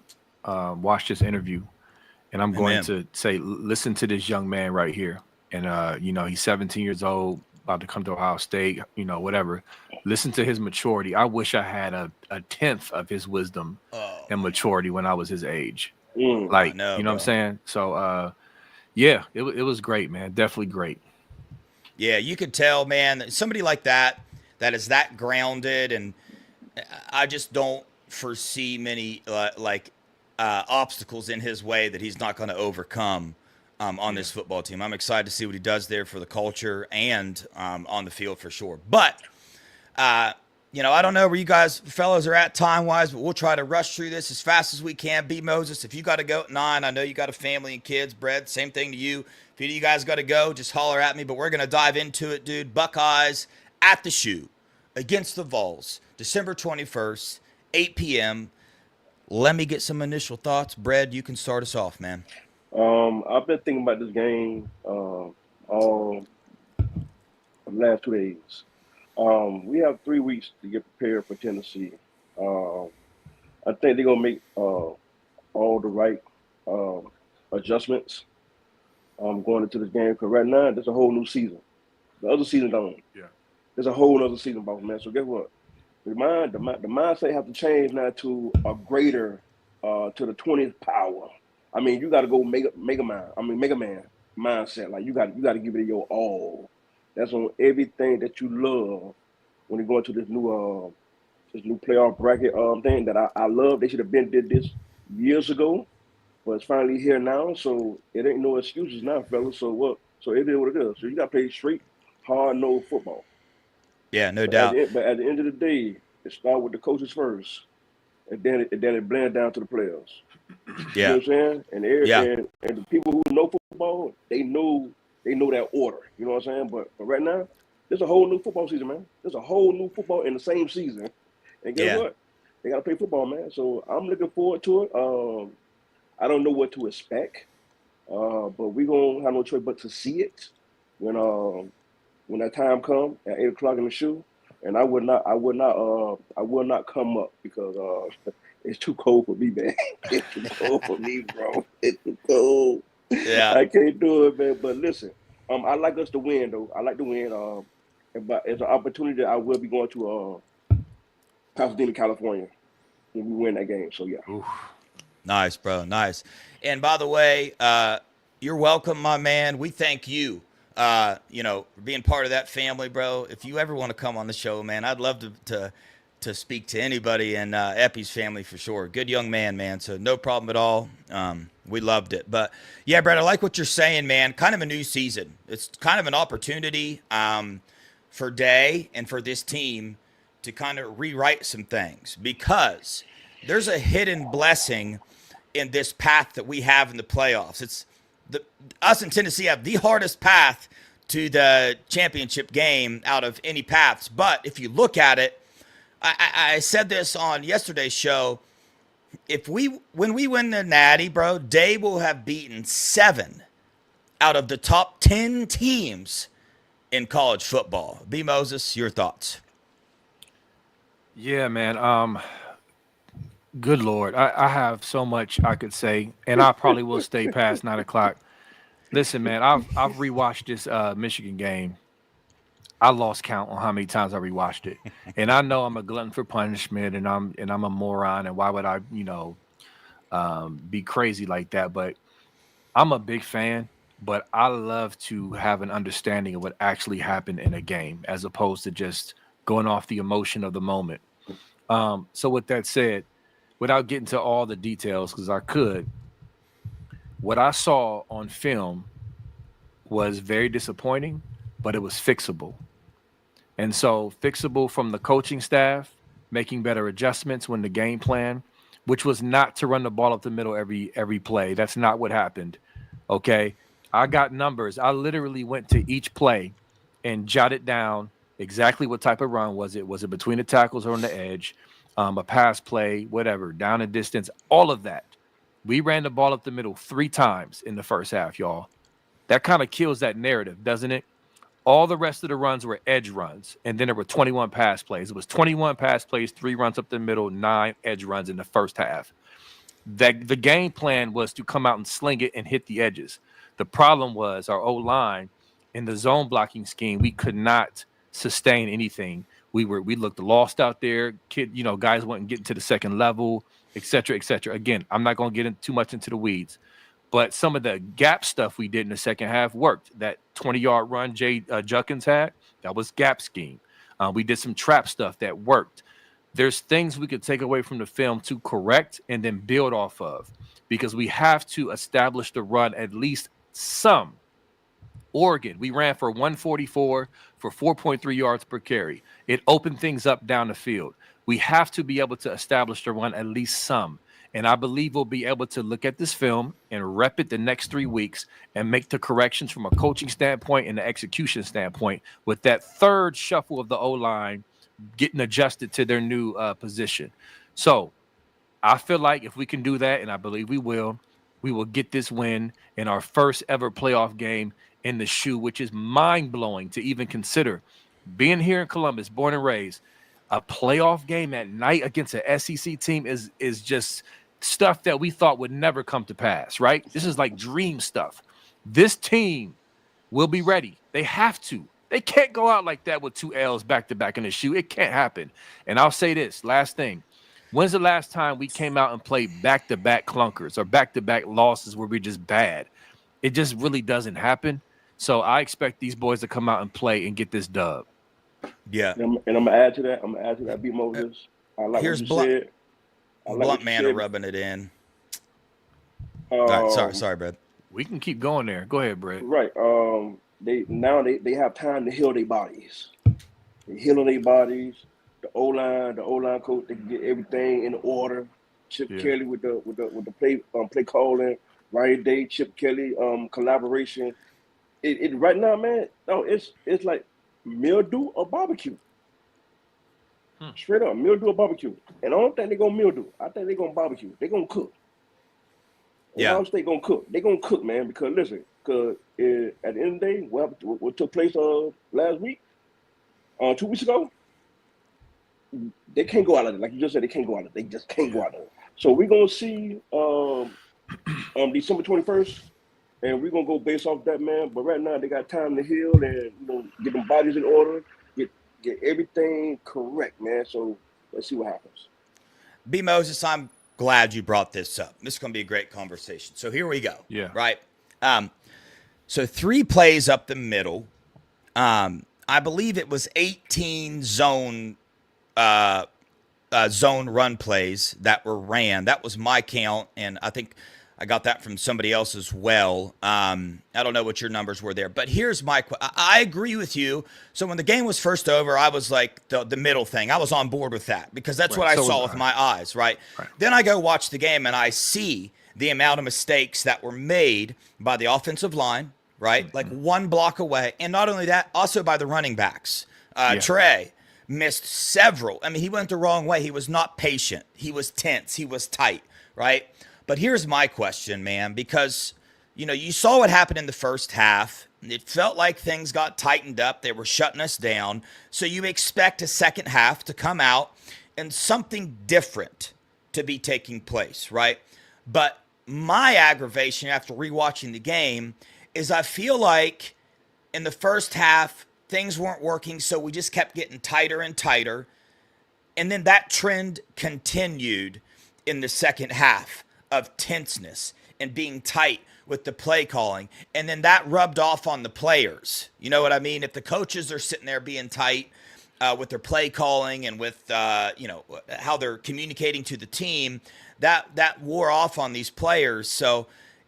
watch this interview. And I'm going to say, listen to this young man right here. And, he's 17 years old, about to come to Ohio State, whatever. Listen to his maturity. I wish I had a tenth of his wisdom and maturity when I was his age. Like, what I'm saying? So, it was great, man. Definitely great. Yeah, you could tell, man, that somebody like that is that grounded. And I just don't foresee many, obstacles in his way that he's not going to overcome on this football team. I'm excited to see what he does there for the culture and on the field for sure. But, I don't know where you guys fellows are at time-wise, but we'll try to rush through this as fast as we can. B. Moses, if you got to go at 9, I know you got a family and kids. Brett, same thing to you. If any of you guys got to go, just holler at me. But we're going to dive into it, dude. Buckeyes at the Shoe against the Vols, December 21st, 8 p.m., Let me get some initial thoughts. Brad, you can start us off, man. I've been thinking about this game all the last 2 days. We have 3 weeks to get prepared for Tennessee. I think they're going to make all the right adjustments going into this game, because right now there's a whole new season. The other season gone. Yeah. There's a whole other season, boss man. So guess what? The mindset have to change now to a greater, to the 20th power. I mean, you got to go Mega Man mindset. Like you got to give it your all. That's on everything that you love when you go into this new playoff bracket thing that I love. They should have did this years ago, but it's finally here now. So it ain't no excuses now, fellas. So what? So it is what it is. So you got to play straight, hard-nosed football. Yeah, no doubt. But at the end of the day, it starts with the coaches first, and then it blends down to the players. Yeah. You know what I'm saying? And the people who know football, they know that order. You know what I'm saying? But right now, there's a whole new football season, man. There's a whole new football in the same season. And guess what? They got to play football, man. So I'm looking forward to it. I don't know what to expect, but we're going to have no choice but to see it when that time comes at 8 o'clock in the shoe. And I will not come up because it's too cold for me, man. It's too cold for me, bro. It's too cold. Yeah. I can't do it, man. But listen, I like us to win, though. I like to win. but it's an opportunity that I will be going to Pasadena, California, when we win that game. So yeah. Oof. Nice, bro. Nice. And by the way, you're welcome, my man. We thank you. For being part of that family, bro. If you ever want to come on the show, man, I'd love to speak to anybody in Epi's family for sure. Good young man. So no problem at all. We loved it. But yeah, Brett, I like what you're saying, man. Kind of a new season. It's kind of an opportunity for Day and for this team to kind of rewrite some things, because there's a hidden blessing in this path that we have in the playoffs. It's us in Tennessee have the hardest path to the championship game out of any paths. But if you look at it, I said this on yesterday's show. When we win the Natty, bro, Day will have beaten 7 out of the top 10 teams in college football. B. Moses, your thoughts? Yeah, man. Good Lord. I have so much I could say, and I probably will stay past 9 o'clock. Listen, man, I've rewatched this Michigan game. I lost count on how many times I rewatched it. And I know I'm a glutton for punishment, and I'm a moron, and why would I, be crazy like that? But I'm a big fan, but I love to have an understanding of what actually happened in a game, as opposed to just going off the emotion of the moment. So with that said, without getting to all the details, because I could, what I saw on film was very disappointing, but it was fixable. And so fixable from the coaching staff, making better adjustments when the game plan, which was not to run the ball up the middle every play. That's not what happened. Okay. I got numbers. I literally went to each play and jotted down exactly what type of run was it. Was it between the tackles or on the edge? A pass play, whatever, down and distance, all of that. We ran the ball up the middle 3 times in the first half, y'all. That kind of kills that narrative, doesn't it? All the rest of the runs were edge runs, and then there were 21 pass plays. It was 21 pass plays, 3 runs up the middle, 9 edge runs in the first half. The game plan was to come out and sling it and hit the edges. The problem was our O-line in the zone blocking scheme, we could not sustain anything. We looked lost out there. Guys weren't getting to the second level, et cetera, et cetera. Again, I'm not going to get too much into the weeds, but some of the gap stuff we did in the second half worked. That 20-yard run Jay Juckins had, that was gap scheme. We did some trap stuff that worked. There's things we could take away from the film to correct and then build off of, because we have to establish the run at least some. Oregon, we ran for 144 for 4.3 yards per carry. It opened things up down the field. We have to be able to establish the run at least some. And I believe we'll be able to look at this film and rep it the next 3 weeks and make the corrections from a coaching standpoint and the execution standpoint, with that third shuffle of the O-line getting adjusted to their new position. So I feel like if we can do that, and I believe we will get this win in our first ever playoff game in the shoe, which is mind-blowing to even consider. Being here in Columbus, born and raised, a playoff game at night against an SEC team is just stuff that we thought would never come to pass, right? This is like dream stuff. This team will be ready. They have to. They can't go out like that with 2 L's back-to-back in the shoe. It can't happen. And I'll say this, last thing. When's the last time we came out and played back-to-back clunkers or back-to-back losses where we're just bad? It just really doesn't happen. So I expect these boys to come out and play and get this dub. Yeah. And I'm going to add to that, B. Moses. I like Here's what you said. Blunt man rubbing it in. All right, sorry, Brad. We can keep going there. Go ahead, Brad. Right. They have time to heal their bodies. They're healing their bodies. The O-line coach, they can get everything in order. Chip Kelly with the play calling, Ryan Day, Chip Kelly collaboration. It right now, man. No, it's like mildew or barbecue. Straight up, mildew or barbecue. And I don't think they're gonna mildew. I think they're gonna barbecue. They're gonna cook. Ohio State gonna cook. They're gonna cook, man. Because listen, at the end of the day, what took place last week, 2 weeks ago, they can't go out of it. Like you just said, they can't go out of it. They just can't go out of it. So we're gonna see December 21st, and we're gonna go based off that, man. But right now they got time to heal and get them bodies in order. get everything correct, man. So let's see what happens. B. Moses, I'm glad you brought this up. This is going to be a great conversation. So here we go. Yeah. Right. So 3 plays up the middle. I believe it was 18 zone run plays that were ran. That was my count, and I think I got that from somebody else as well. I don't know what your numbers were there, but here's my I agree with you. So when the game was first over, I was like the middle thing. I was on board with that because that's what I saw with my eyes, right? Then I go watch the game and I see the amount of mistakes that were made by the offensive line, right? Like one block away. And not only that, also by the running backs. Trey missed several. I mean, he went the wrong way. He was not patient. He was tense. He was tight, right? But here's my question, man, because, you saw what happened in the first half. It felt like things got tightened up. They were shutting us down. So you expect a second half to come out and something different to be taking place, right? But my aggravation after rewatching the game is I feel like in the first half, things weren't working, so we just kept getting tighter and tighter. And then that trend continued in the second half of tenseness and being tight with the play calling. And then that rubbed off on the players. You know what I mean? If the coaches are sitting there being tight with their play calling and with, how they're communicating to the team, that wore off on these players. So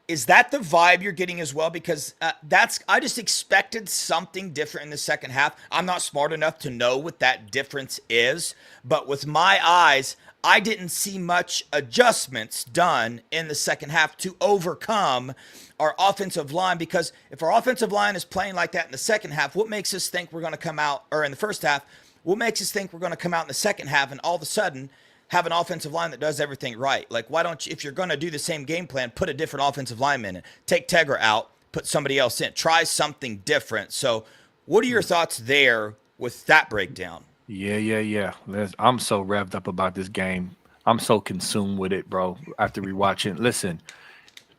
is that the vibe you're getting as well? Because I just expected something different in the second half. I'm not smart enough to know what that difference is, but with my eyes, I didn't see much adjustments done in the second half to overcome our offensive line. Because if our offensive line is playing like that in the second half, what makes us think we're going to come out, or in the first half, what makes us think we're going to come out in the second half and all of a sudden have an offensive line that does everything right? Like, why don't you, if you're going to do the same game plan, put a different offensive lineman in, take Tegra out, put somebody else in, try something different. So what are your thoughts there with that breakdown? Yeah. I'm so revved up about this game. I'm so consumed with it, bro. After rewatching, listen,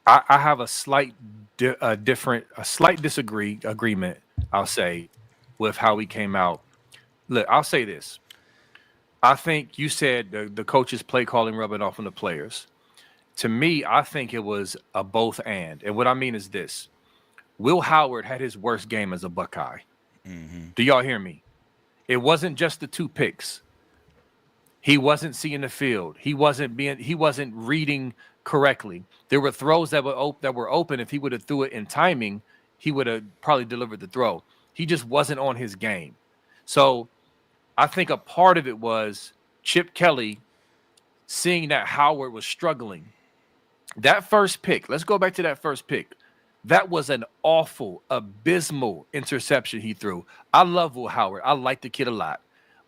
I have a slight agreement, I'll say, with how we came out. Look, I'll say this. I think you said the coach's play calling rubbing off on the players. To me, I think it was a both and. And what I mean is this. Will Howard had his worst game as a Buckeye. Mm-hmm. Do y'all hear me? It wasn't just the 2 picks. He wasn't seeing the field. He wasn't reading correctly. There were throws that were open. If he would have threw it in timing, he would have probably delivered the throw. He just wasn't on his game. So I think a part of it was Chip Kelly seeing that Howard was struggling. That first pick, let's go back to that first pick. That was an awful, abysmal interception he threw. I love Will Howard. I like the kid a lot.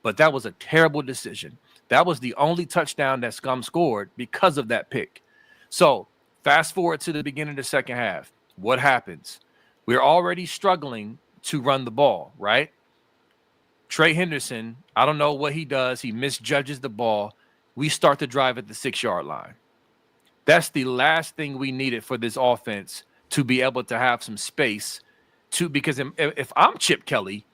But that was a terrible decision. That was the only touchdown that Scum scored because of that pick. So fast forward to the beginning of the second half. What happens? We're already struggling to run the ball, right? Trey Henderson, I don't know what he does. He misjudges the ball. We start to drive at the 6-yard line. That's the last thing we needed for this offense to be able to have some space because if I'm Chip Kelly,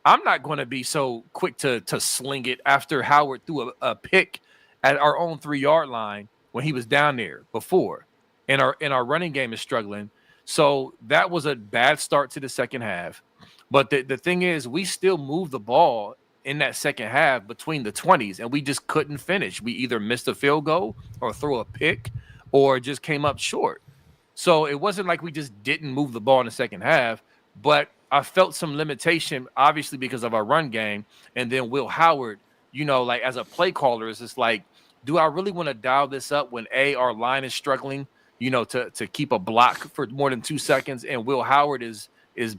I'm not going to be so quick to sling it after Howard threw a pick at our own 3-yard line when he was down there before. And our running game is struggling. So that was a bad start to the second half. But the thing is, we still moved the ball in that second half between the 20s, and we just couldn't finish. We either missed a field goal or threw a pick or just came up short. So it wasn't like we just didn't move the ball in the second half, but I felt some limitation, obviously, because of our run game. And then Will Howard, like as a play caller, is just like, do I really want to dial this up when our line is struggling, to keep a block for more than 2 seconds, and Will Howard is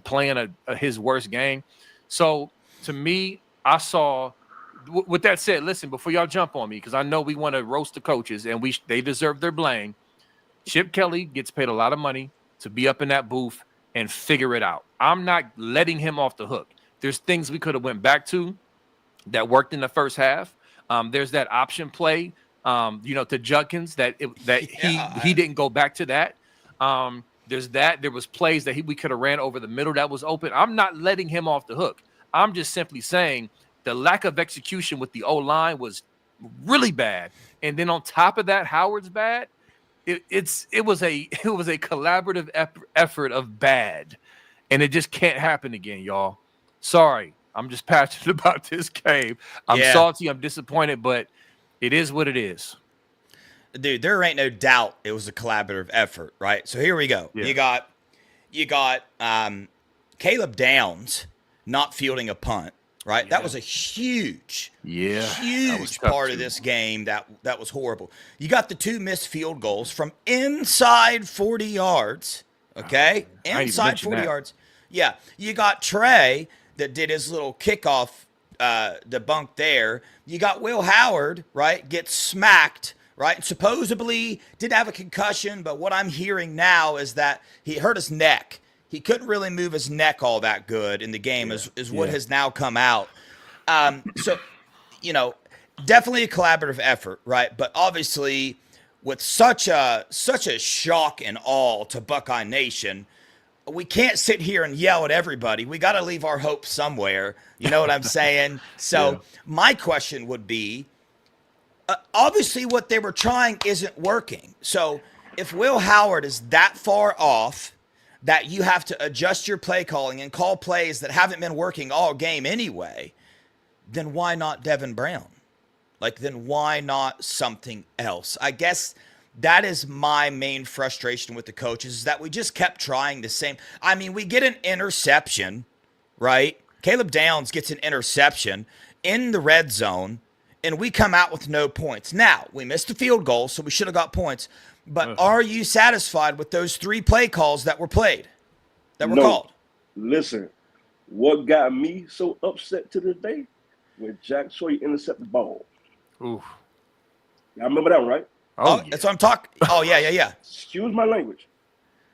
playing his worst game. So to me, I saw. With that said, listen, before y'all jump on me, because I know we want to roast the coaches and they deserve their blame. Chip Kelly gets paid a lot of money to be up in that booth and figure it out. I'm not letting him off the hook. There's things we could have went back to that worked in the first half. There's that option play, to Judkins he didn't go back to that. There's that. There was plays that we could have ran over the middle that was open. I'm not letting him off the hook. I'm just simply saying the lack of execution with the O-line was really bad. And then on top of that, Howard's bad. It was a collaborative effort of bad, and it just can't happen again, y'all. Sorry, I'm just passionate about this game. I'm salty, I'm disappointed, but it is what it is. Dude, there ain't no doubt it was a collaborative effort, right? So here we go. Yeah. You got Caleb Downs not fielding a punt, right? Yeah. That was a huge part of this game. That was horrible. You got the 2 missed field goals from inside 40 yards, okay? Inside 40 yards. Yeah. You got Trey that did his little kickoff debunk there. You got Will Howard, right, gets smacked, right? And supposedly did have a concussion, but what I'm hearing now is that he hurt his neck. He couldn't really move his neck all that good in the game is what has now come out. So, you know, definitely a collaborative effort, right? But obviously with such a shock and awe to Buckeye Nation, we can't sit here and yell at everybody. We got to leave our hope somewhere. You know what I'm saying? So my question would be, obviously what they were trying isn't working. So if Will Howard is that far off that you have to adjust your play calling and call plays that haven't been working all game anyway, then why not Devin Brown? Like, then why not something else? I guess that is my main frustration with the coaches, is that we just kept trying the same. I mean, we get an interception, right? Caleb Downs gets an interception in the red zone, and we come out with no points. Now, we missed the field goal, so we should have got points. But are you satisfied with those 3 play calls that were played, that were called? Listen, what got me so upset to this day when Jack Sawyer intercepted the ball. Oof. Y'all remember that one, right? Oh, that's what I'm talking. Oh, yeah. Excuse my language.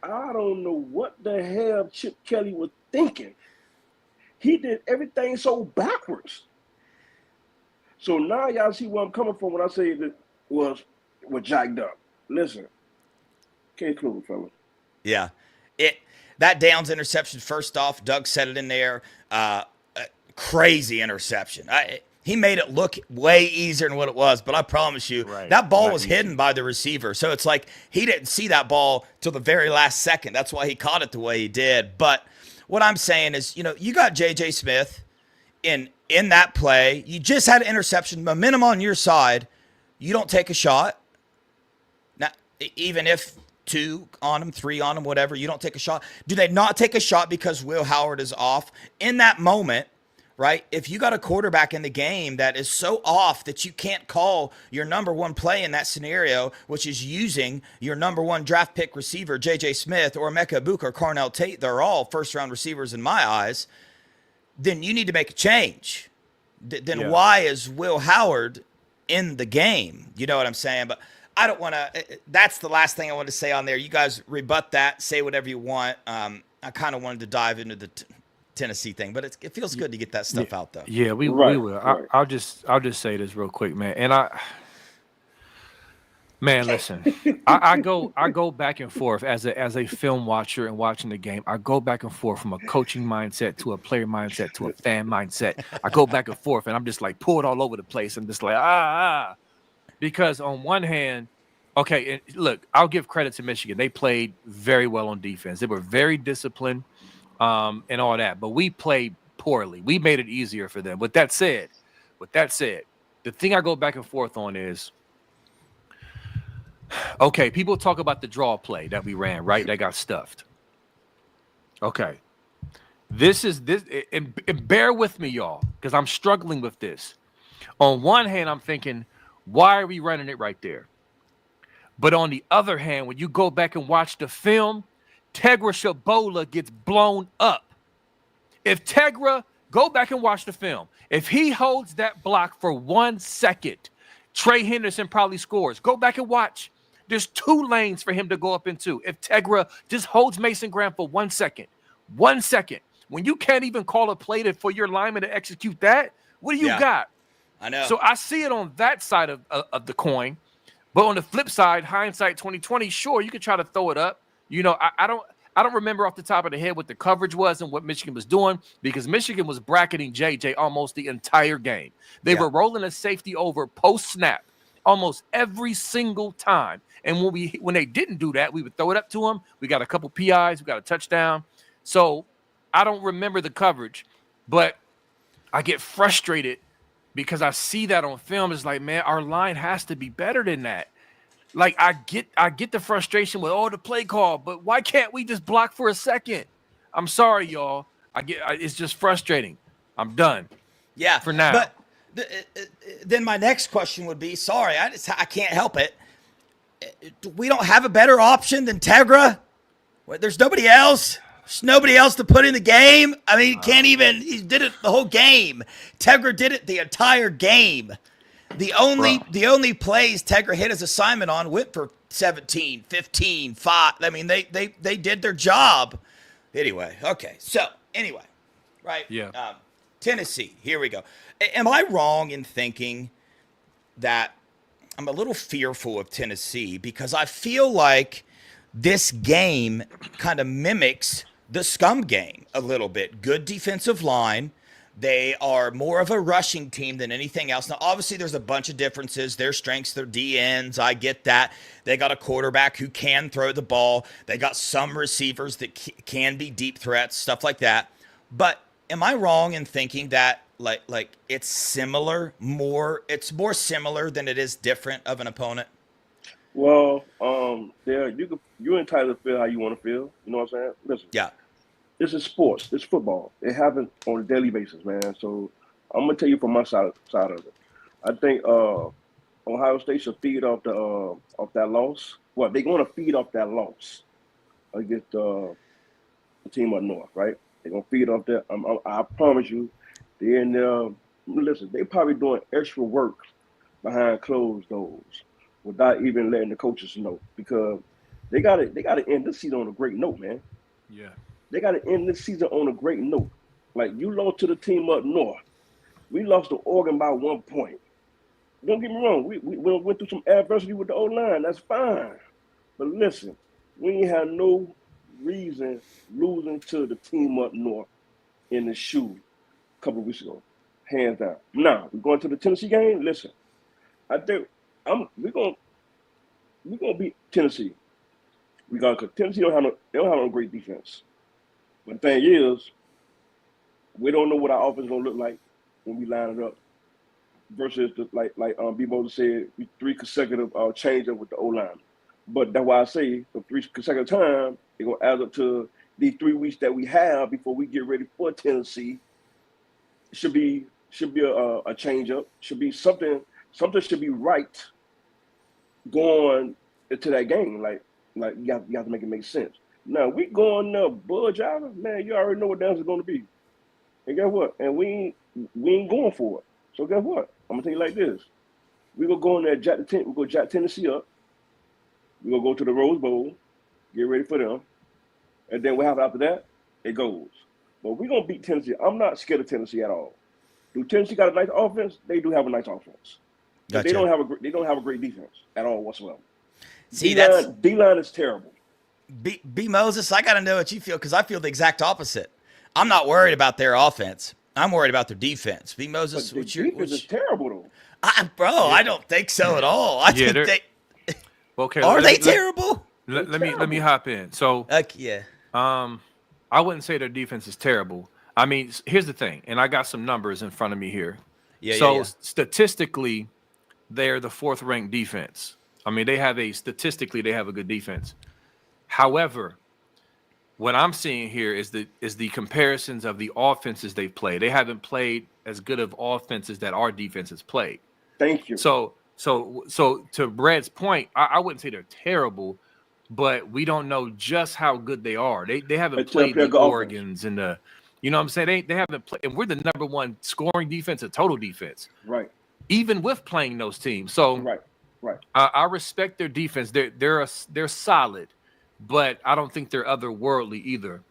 I don't know what the hell Chip Kelly was thinking. He did everything so backwards. So now y'all see where I'm coming from when I say that was jacked up. Listen, can't clue, fellas. Yeah, that Downs interception. First off, Doug said it in there. Crazy interception. He made it look way easier than what it was, but I promise you, that ball was hidden by the receiver. So it's like he didn't see that ball till the very last second. That's why he caught it the way he did. But what I'm saying is, you know, you got J.J. Smith in that play. You just had an interception, momentum on your side. You don't take a shot. Now, even if 2 on him, 3 on him, whatever, you don't take a shot. Do they not take a shot because Will Howard is off in that moment, right? If you got a quarterback in the game that is so off that you can't call your number 1 play in that scenario, which is using your number 1 draft pick receiver, J.J. Smith or Emeka Egbuka or Carnell Tate, they're all first-round receivers in my eyes, then you need to make a change. Then why is Will Howard in the game? You know what I'm saying? But I don't want to – that's the last thing I want to say on there. You guys rebut that, say whatever you want. I kind of wanted to dive into the Tennessee thing, but it feels good to get that stuff out, though. Yeah, we will. I'll just say this real quick, man. And listen, I go back and forth as a film watcher and watching the game. I go back and forth from a coaching mindset to a player mindset to a fan mindset. I go back and forth, and I'm just like pulled all over the place. I'm just like because on one hand, okay, and look, I'll give credit to Michigan. They played very well on defense. They were very disciplined, and all that. But we played poorly. We made it easier for them. With that said, the thing I go back and forth on is, okay, people talk about the draw play that we ran, right? That got stuffed. Okay. This, and bear with me, y'all, because I'm struggling with this. On one hand, I'm thinking, why are we running it right there? But on the other hand, when you go back and watch the film, Tegra Shabola gets blown up. If Tegra, go back and watch the film. If he holds that block for 1 second, Trey Henderson probably scores. Go back and watch. There's 2 lanes for him to go up into. If Tegra just holds Mason Graham for 1 second, when you can't even call a play for your lineman to execute that, what do you got? I know. So I see it on that side of the coin. But on the flip side, hindsight 2020, sure, you can try to throw it up. You know, I I don't remember off the top of the head what the coverage was and what Michigan was doing, because Michigan was bracketing JJ almost the entire game. They were rolling a safety over post-snap almost every single time. And when they didn't do that, we would throw it up to them. We got a couple PIs. We got a touchdown. So I don't remember the coverage, but I get frustrated because I see that on film. It's like, man, our line has to be better than that. Like, I get the frustration with the play call, but why can't we just block for a second? I'm sorry, y'all. It's just frustrating. I'm done. Yeah, for now. But then my next question would be, sorry, I can't help it. We don't have a better option than Tegra. There's nobody else. There's nobody else to put in the game. I mean, he did it the whole game. Tegra did it the entire game. The only plays Tegra hit his assignment on went for 17, 15, 5. I mean, they did their job. Anyway, right? Yeah. Tennessee, here we go. Am I wrong in thinking that I'm a little fearful of Tennessee because I feel like this game kind of mimics the Scum game a little bit? Good defensive line. They are more of a rushing team than anything else. Now, obviously, there's a bunch of differences. Their strengths, their DNs, I get that. They got a quarterback who can throw the ball. They got some receivers that can be deep threats, stuff like that. But am I wrong in thinking that like it's similar, it's more similar than it is different of an opponent? Well, you're entitled to feel how you want to feel. You know what I'm saying? Listen. Yeah. This is sports. It's football. It happens on a daily basis, man. So I'm gonna tell you from my side of it. I think Ohio State should feed off that loss. Well, they're gonna feed off that loss against the team up north, right? They're gonna feed off that. I promise you. They're in there. Listen, they probably doing extra work behind closed doors without even letting the coaches know, because they gotta end this season on a great note, man. Yeah. They got to end this season on a great note. Like, you lost to the team up north. We lost to Oregon by 1 point. Don't get me wrong. We went through some adversity with the O-line. That's fine. But listen, we ain't had no reason losing to the team up north in the shoe a couple of weeks ago. Hands down. Now, we're going to the Tennessee game. Listen, I think we're gonna beat Tennessee. Because Tennessee don't have no great defense. But the thing is, we don't know what our offense is gonna look like when we line it up versus like B. Moses said, 3 consecutive change up with the O-line. But that's why I say the 3 consecutive times, it's gonna add up to these 3 weeks that we have before we get ready for Tennessee. Should be a change up. Should be something should be right going into that game. Like you have to make it make sense. Now, we going budge out, man, you already know what the answer is going to be. And guess what? And we ain't going for it. So guess what? I'm going to tell you like this. We're going to go in there, we're going to jack Tennessee up. We're going to go to the Rose Bowl, get ready for them. And then what happens after that? It goes. But we're going to beat Tennessee. I'm not scared of Tennessee at all. Do Tennessee got a nice offense? They do have a nice offense. But they don't have a great defense at all whatsoever. See, D-line is terrible. B. Moses, I got to know what you feel, because I feel the exact opposite. I'm not worried about their offense. I'm worried about their defense. B. Moses, what's your defense is terrible though. I don't think so at all. I think they okay. Are they terrible? Let me hop in. So yeah. I wouldn't say their defense is terrible. I mean, here's the thing, and I got some numbers in front of me here. Statistically, they're the 4th ranked defense. I mean, they have a good defense. However, what I'm seeing here is the comparisons of the offenses they've played. They haven't played as good of offenses that our defense has played. Thank you. So to Brad's point, I wouldn't say they're terrible, but we don't know just how good they are. They haven't played the Oregons and the, you know what I'm saying? They haven't played, and we're the number 1 scoring defense and total defense. Right. Even with playing those teams. So right. I respect their defense. They're solid. But I don't think they're otherworldly either.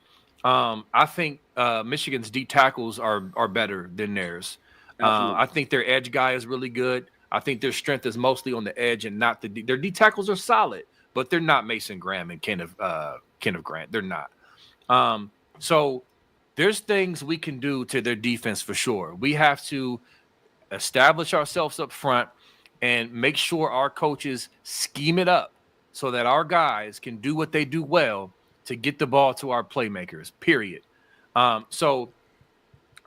I think Michigan's D tackles are better than theirs. I think their edge guy is really good. I think their strength is mostly on the edge and not their D tackles are solid, but they're not Mason Graham and Kenneth Grant. They're not. So there's things we can do to their defense for sure. We have to establish ourselves up front and make sure our coaches scheme it up so that our guys can do what they do well to get the ball to our playmakers, period. So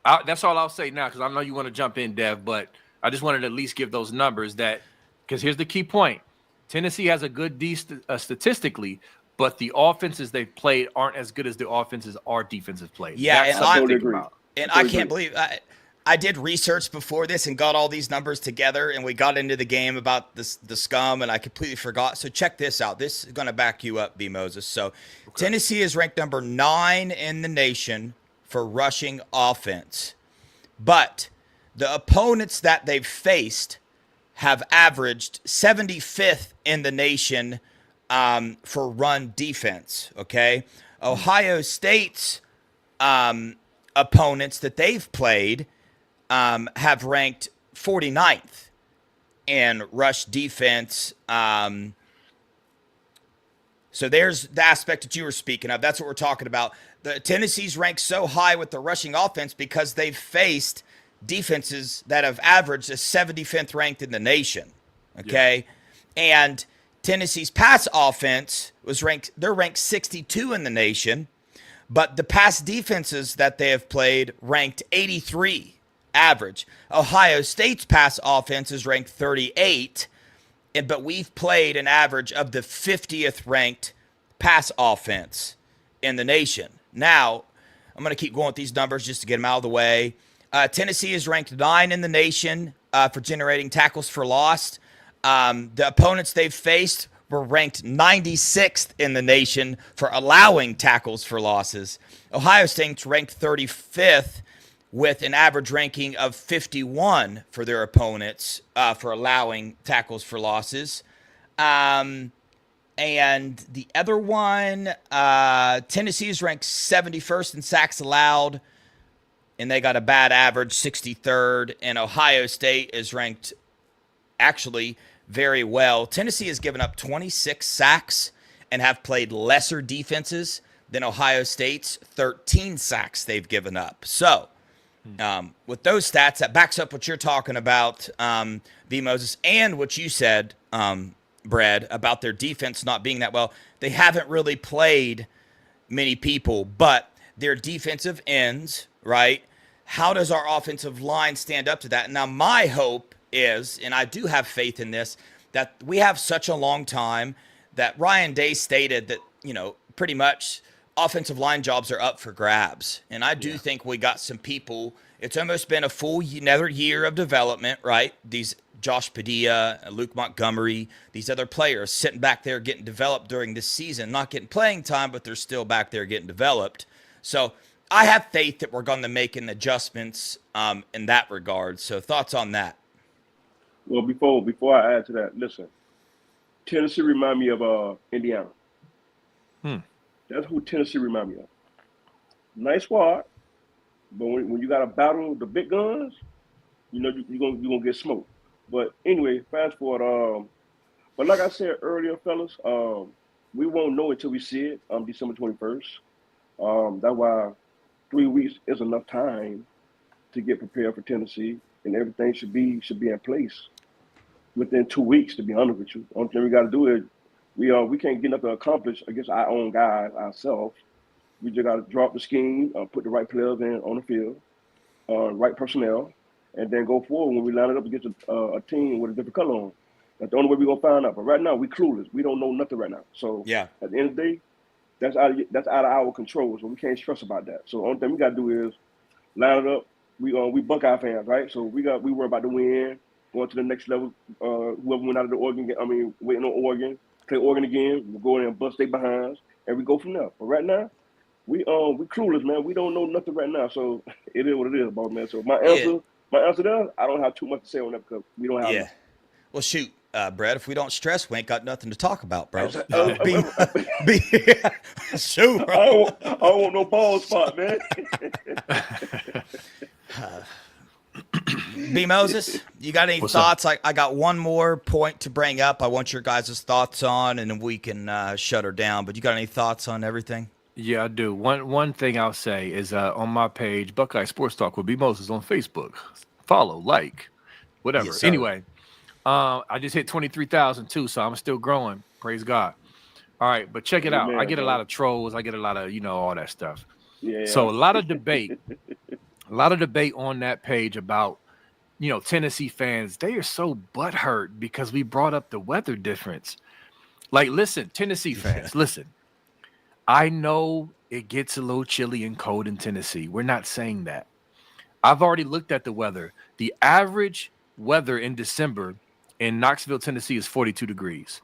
that's all I'll say now, because I know you want to jump in, Dev, but I just wanted to at least give those numbers because here's the key point. Tennessee has a good D statistically, but the offenses they've played aren't as good as the offenses our defense has played. Yeah, that's and something to think about. And I can't believe I did research before this and got all these numbers together, and we got into the game about the scum, and I completely forgot. So check this out. This is going to back you up, B. Moses. So Tennessee is ranked number 9 in the nation for rushing offense, but the opponents that they've faced have averaged 75th in the nation for run defense. Okay, Ohio State's opponents that they've played have ranked 49th in rush defense. So there's the aspect that you were speaking of. That's what we're talking about. The Tennessee's ranked so high with the rushing offense because they've faced defenses that have averaged a 75th ranked in the nation. Okay. Yeah. And Tennessee's pass offense they're ranked 62 in the nation, but the pass defenses that they have played ranked 83 average. Ohio State's pass offense is ranked 38, but we've played an average of the 50th ranked pass offense in the nation. Now, I'm going to keep going with these numbers just to get them out of the way. Tennessee is ranked 9 in the nation for generating tackles for loss. The opponents they've faced were ranked 96th in the nation for allowing tackles for losses. Ohio State's ranked 35th with an average ranking of 51 for their opponents for allowing tackles for losses. And the other one, Tennessee is ranked 71st in sacks allowed, and they got a bad average, 63rd. And Ohio State is ranked actually very well. Tennessee has given up 26 sacks and have played lesser defenses than Ohio State's 13 sacks they've given up. So with those stats, that backs up what you're talking about, V. Moses, and what you said, Brad, about their defense not being that well. They haven't really played many people, but their defensive ends, right? How does our offensive line stand up to that? Now, my hope is, and I do have faith in this, that we have such a long time that Ryan Day stated that, pretty much offensive line jobs are up for grabs. And I do think we got some people. It's almost been a full another year of development, right? These Josh Padilla, Luke Montgomery, these other players sitting back there getting developed during this season, not getting playing time, but they're still back there getting developed. So I have faith that we're going to make an adjustments in that regard. So thoughts on that? Well, before I add to that, listen, Tennessee remind me of Indiana. That's who Tennessee remind me of. Nice squad, but when you got to battle the big guns, you're gonna get smoked. But anyway, fast forward. But like I said earlier, fellas, we won't know until we see it on December 21st. That's why 3 weeks is enough time to get prepared for Tennessee, and everything should be in place within 2 weeks. To be honest with you, only thing we got to do is we can't get nothing accomplished against our own guys ourselves. We just got to drop the scheme, put the right players in on the field, right personnel, and then go forward when we line it up against a team with a different color on. That's the only way we're gonna find out. But right now, we clueless. We don't know nothing right now. So at the end of the day, that's out of our control. So we can't stress about that. So the only thing we gotta do is line it up. We Buckeye fans, right? So we worry about the win, going to the next level. Whoever went out of the Oregon game, waiting on Oregon, play Oregon again. We'll go in and bust their behinds, and we go from there. But right now, we clueless, man. We don't know nothing right now. So it is what it is, boss man. So my answer there, I don't have too much to say on that because we don't have. Yeah. Well, shoot, Brett. If we don't stress, we ain't got nothing to talk about, bro. Shoot, bro. I don't want no ball spot, man. B. Moses, you got any thoughts? I got one more point to bring up. I want your guys' thoughts on, and then we can shut her down. But you got any thoughts on everything? Yeah, I do. One thing I'll say is on my page, Buckeye Sports Talk with B. Moses on Facebook. Follow, like, whatever. Yes, sir. Anyway, I just hit 23,000 too, so I'm still growing. Praise God. All right, but check it out. I get a lot of trolls. I get a lot of, all that stuff. Yeah. So a lot of debate on that page about, Tennessee fans. They are so butthurt because we brought up the weather difference. Like, listen, Tennessee fans, listen. I know it gets a little chilly and cold in Tennessee. We're not saying that. I've already looked at the weather. The average weather in December in Knoxville, Tennessee is 42 degrees.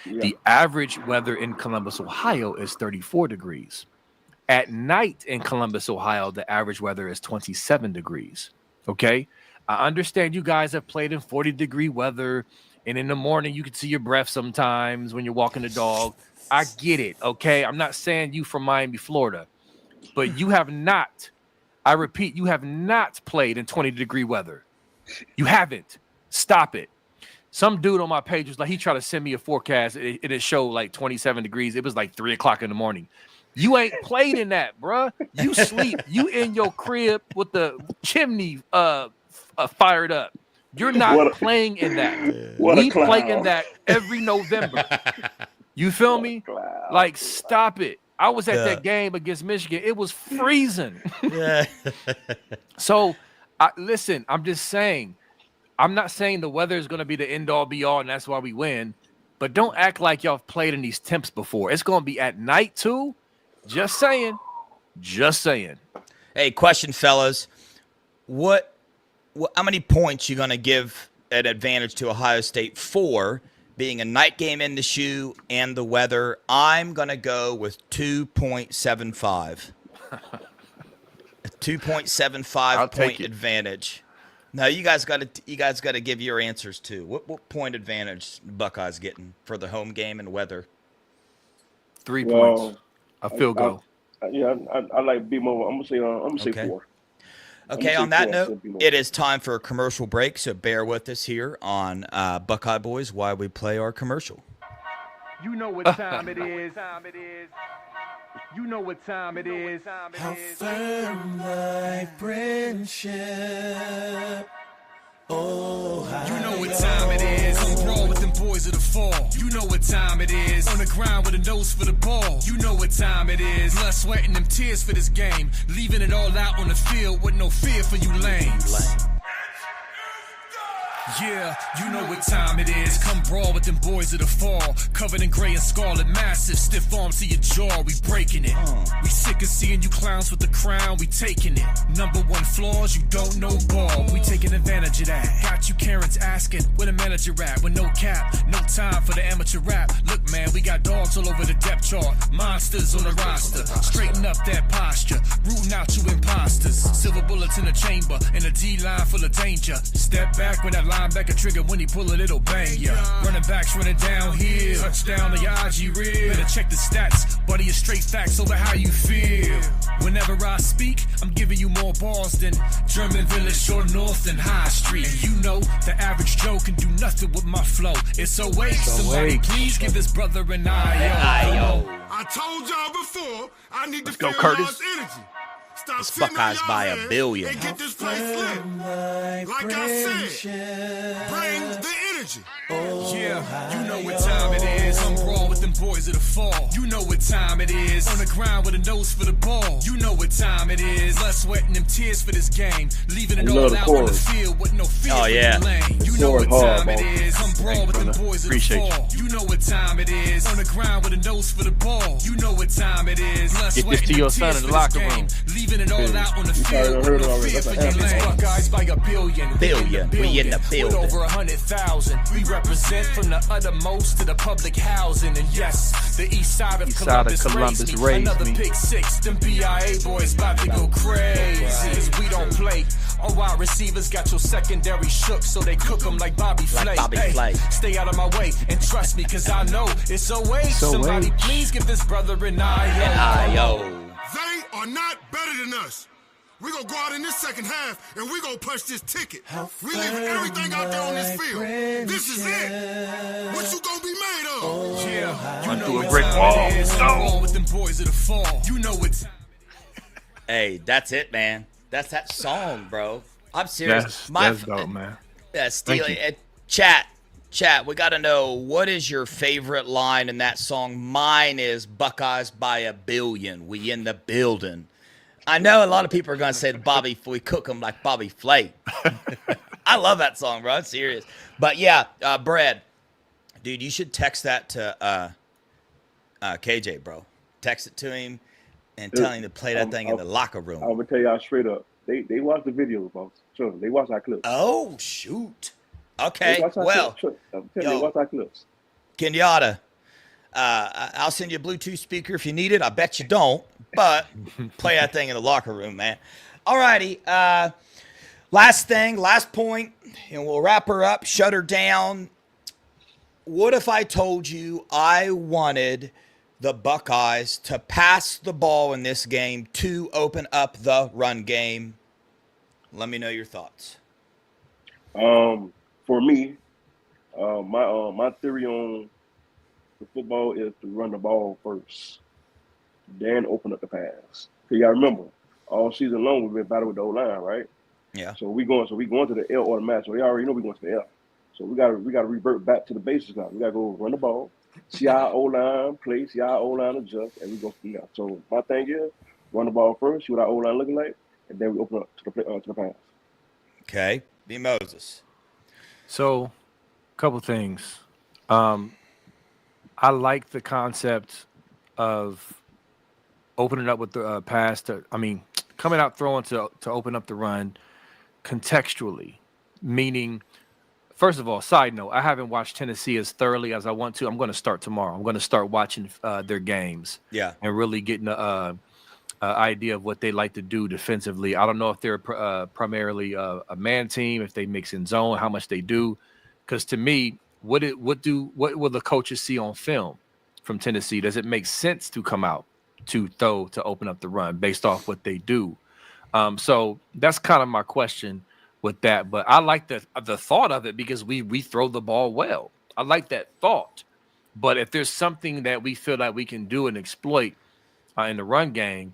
Yeah. The average weather in Columbus, Ohio is 34 degrees. At night in Columbus, Ohio, the average weather is 27 degrees. Okay? I understand you guys have played in 40-degree weather, and in the morning you can see your breath sometimes when you're walking the dog. I get it, okay? I'm not saying you from Miami, Florida, but you have not, I repeat, you have not played in 20-degree weather. You haven't. Stop it. Some dude on my page was like, he tried to send me a forecast. It showed like 27 degrees. It was like 3 o'clock in the morning. You ain't played in that, bruh. You sleep. You in your crib with the chimney fired up. You're not playing in that. We play in that every November. You feel me? Like, stop it. I was at that game against Michigan. It was freezing. Yeah. So, listen, I'm just saying, I'm not saying the weather is going to be the end-all, be-all, and that's why we win. But don't act like y'all have played in these temps before. It's going to be at night, too. Just saying. Just saying. Hey, question, fellas. How many points you going to give an advantage to Ohio State for being a night game in the shoe and the weather? I'm going to go with 2.75. A 2.75 point advantage. Now you guys got to give your answers too. What point advantage Buckeyes getting for the home game and weather? 3 points. A field goal. I like B-Mo. I'm gonna say 4. Okay, on that note, it is time for a commercial break, so bear with us here on Buckeye Boys while we play our commercial. You know what time it is. You know what time it is. How firm thy friendship. Oh, you know what time it is. I'm brawl with them boys of the fall. You know what time it is. On the ground with a nose for the ball. You know what time it is. Blood, sweat, and them tears for this game. Leaving it all out on the field with no fear for you lames. Yeah, you know what time it is. Come brawl with them boys of the fall. Covered in gray and scarlet, massive. Stiff arms to your jaw, we breaking it. We sick of seeing you clowns with the crown, we taking it. Number one flaws, you don't know ball. We taking advantage of that. Got you Karens asking, where the manager at? With no cap, no time for the amateur rap. Look, man, we got dogs all over the depth chart. Monsters on the roster. Straighten up that posture. Rooting out you imposters. Silver bullets in the chamber. And a D-line full of danger. Step back when that linebacker trigger, when he pull it, it'll bang ya. Running backs running downhill. Touchdown on your IG reel. Better check the stats, buddy, it's straight facts over how you feel. Whenever I speak, I'm giving you more balls than German Village, Short North, and High Street. And you know the average Joe can do nothing with my flow. It's a waste. Somebody please give this brother an eye. I told y'all before, I need to feel Curtis. energy. This Buckeyes by $1 billion. And get this place lit. Like I said, bring the energy. Yeah, you know what time it is. I'm brawl with them boys of the fall. You know what time it is. On the ground with a nose for the ball. You know what time it is. Blood, sweat, and them tears for this game. Leaving it all out on the field with no fear for the lane. You know what time it is. I'm brawl with them boys of the fall. You know what time it is. On the ground with a nose for the ball. You know what time it is. Blood, Get sweat, this to your son in the locker room. Leaving it all out on the field with no fear for your lane. Buckeyes by $1 billion. We in the building. With over 100,000. We represent from the uttermost to the public housing. And yes, the east side of Columbus raised me. Another pick six. Them BIA boys about to go crazy. Cause we don't play. All wide receivers got your secondary shook, so they cook them like Bobby Flay. Stay out of my way and trust me, cause I know it's a waste. Somebody please give this brother an eye. They are not better than us. We're going to go out in this second half, and we're going to punch this ticket. We leaving everything out there on this field. This is it. What you going to be made of? Yeah, Run through a brick wall. No. With them boys of the fall. You know it's. Hey, that's it, man. That's that song, bro. I'm serious. That's dope, man. Yeah, Steely. Chat, we got to know, what is your favorite line in that song? Mine is Buckeyes by a billion. We in the building. I know a lot of people are going to say Bobby, we cook them like Bobby Flay. I love that song, bro. I'm serious. But yeah, Brad, dude, you should text that to KJ, bro. Text it to him and tell him to play that thing in the locker room. I'm gonna tell y'all straight up. They watch the videos, boss. Sure, they watch our clips. Oh shoot. Okay. Well, sure. They watch our clips. Kenyatta, I'll send you a Bluetooth speaker if you need it. I bet you don't, but play that thing in the locker room, man. All righty. Last point, and we'll wrap her up, shut her down. What if I told you I wanted the Buckeyes to pass the ball in this game to open up the run game? Let me know your thoughts. For me, my theory on the football is to run the ball first, then open up the pass. Cause y'all remember, all season long we've been battling with the O-line, right? Yeah. So we going to the L automatic. So they already know we going to the L. So we gotta revert back to the basics now. We gotta go run the ball, see our O-line play, see our O-line adjust, and we go from there. So my thing is run the ball first, see what our O-line looking like, and then we open up to the pass. Okay. B. Moses. So, a couple things. I like the concept of opening up with the pass coming out throwing to open up the run contextually, meaning, first of all, side note, I haven't watched Tennessee as thoroughly as I want to. I'm going to start tomorrow. I'm going to start watching their games. Yeah. And really getting a idea of what they like to do defensively. I don't know if they're primarily a man team, if they mix in zone, how much they do. Because to me, what will the coaches see on film from Tennessee? Does it make sense to come out to throw to open up the run based off what they do? So that's kind of my question with that. But I like the thought of it because we throw the ball well. I like that thought. But if there's something that we feel like we can do and exploit in the run game,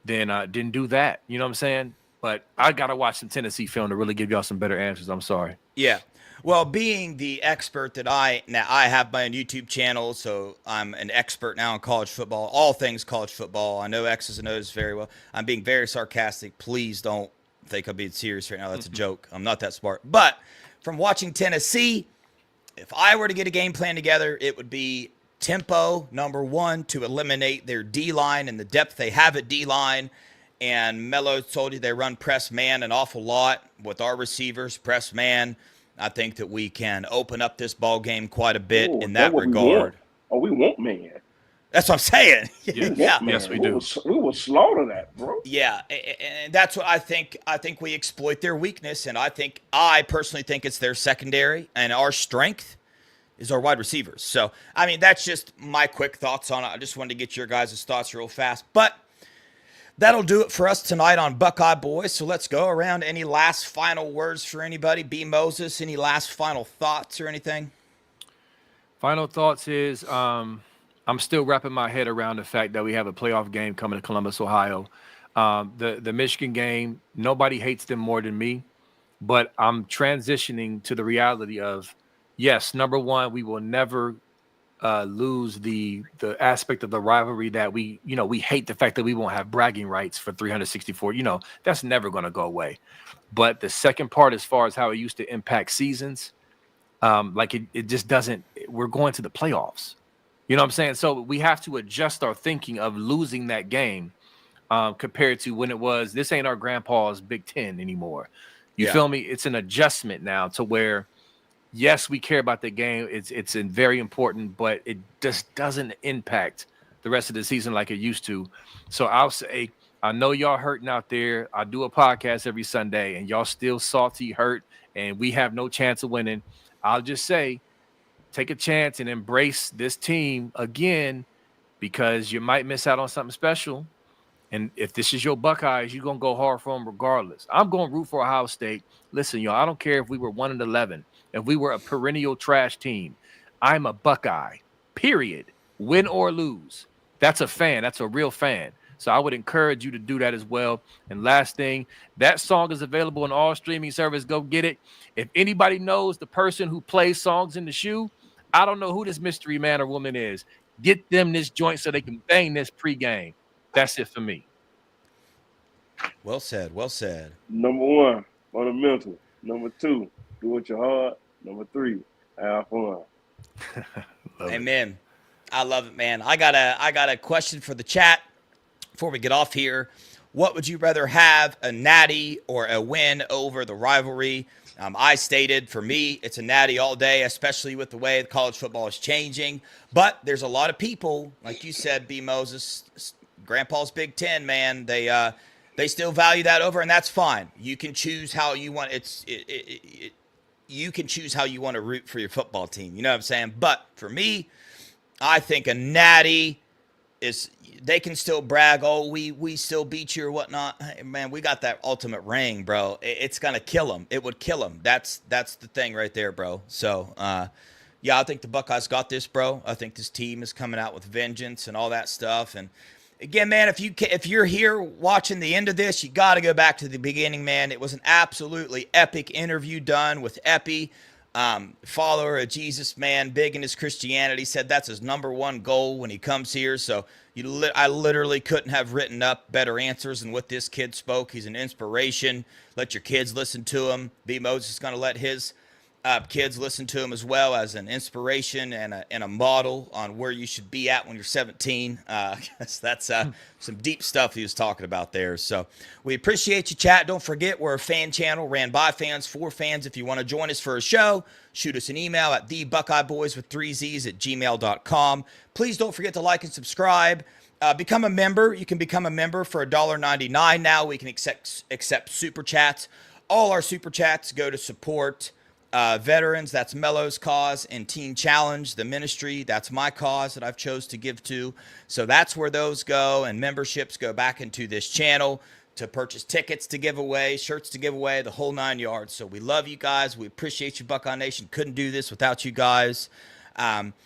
then didn't do that. You know what I'm saying? But I got to watch some Tennessee film to really give y'all some better answers. I'm sorry. Yeah. Well, being the expert that I have my own YouTube channel, so I'm an expert now in college football, all things college football. I know X's and O's very well. I'm being very sarcastic. Please don't think I'm being serious right now. That's a joke. I'm not that smart. But from watching Tennessee, if I were to get a game plan together, it would be tempo, number one, to eliminate their D-line and the depth they have at D-line. And Melo told you they run press man an awful lot with our receivers, press man. I think that we can open up this ball game quite a bit in that regard. We want man. That's what I'm saying. Yeah. Yes, we do. We will slaughter that, bro. Yeah, and that's what I think. I think we exploit their weakness, and I personally think it's their secondary, and our strength is our wide receivers. So, I mean, that's just my quick thoughts on it. I just wanted to get your guys' thoughts real fast. But that'll do it for us tonight on Buckeye Boys. So let's go around. Any last final words for anybody? B. Moses, any last final thoughts or anything? Final thoughts is I'm still wrapping my head around the fact that we have a playoff game coming to Columbus, Ohio. The Michigan game, nobody hates them more than me. But I'm transitioning to the reality of, yes, number one, we will never lose the aspect of the rivalry that we hate the fact that we won't have bragging rights for 364. That's never going to go away. But the second part, as far as how it used to impact seasons, it just doesn't. We're going to the playoffs. You know what I'm saying? So we have to adjust our thinking of losing that game compared to when it was, this ain't our grandpa's Big Ten anymore. You feel me? It's an adjustment now to where, yes, we care about the game. It's very important, but it just doesn't impact the rest of the season like it used to. So I'll say, I know y'all hurting out there. I do a podcast every Sunday, and y'all still salty, hurt, and we have no chance of winning. I'll just say, take a chance and embrace this team again, because you might miss out on something special. And if this is your Buckeyes, you're going to go hard for them regardless. I'm going to root for Ohio State. Listen, y'all, I don't care if we were 1-11, if we were a perennial trash team. I'm a Buckeye, period. Win or lose. That's a fan. That's a real fan. So I would encourage you to do that as well. And last thing, that song is available in all streaming services. Go get it. If anybody knows the person who plays songs in the shoe, I don't know who this mystery man or woman is. Get them this joint so they can bang this pregame. That's it for me. Well said. Well said. Number 1, fundamental. Number 2, do it your heart. Number 3, have fun. Amen. I love it, man. I got a question for the chat before we get off here. What would you rather have, a natty or a win over the rivalry? I stated, for me, it's a natty all day, especially with the way college football is changing. But there's a lot of people, like you said, B. Moses, Grandpa's Big Ten, man. They still value that over, and that's fine. You can choose how you want. You can choose how you want to root for your football team. You know what I'm saying? But for me, I think a natty is, they can still brag, oh, we still beat you or whatnot. Hey, man, we got that ultimate ring, bro. It's gonna kill them. It would kill them. That's the thing right there, bro. So yeah, I think the Buckeyes got this, bro. I think this team is coming out with vengeance and all that stuff. And again, man, if you're here watching the end of this, you got to go back to the beginning, man. It was an absolutely epic interview done with Epi. Follower of Jesus, man, big in his Christianity, said that's his number one goal when he comes here. So I literally couldn't have written up better answers than what this kid spoke. He's an inspiration. Let your kids listen to him. B. Moses is going to let his kids listen to him as well as an inspiration and a model on where you should be at when you're 17. That's some deep stuff he was talking about there. So we appreciate you, chat. Don't forget, we're a fan channel ran by fans for fans. If you want to join us for a show, shoot us an email at thebuckeyeboys@gmail.com. Please don't forget to like and subscribe. Become a member. You can become a member for $1.99 now. We can accept super chats. All our super chats go to support veterans. That's Melo's cause, and Teen Challenge, the ministry. That's my cause that I've chose to give to. So that's where those go, and memberships go back into this channel to purchase tickets to give away, shirts to give away, the whole 9 yards. So we love you guys. We appreciate you, Buckeye Nation. Couldn't do this without you guys.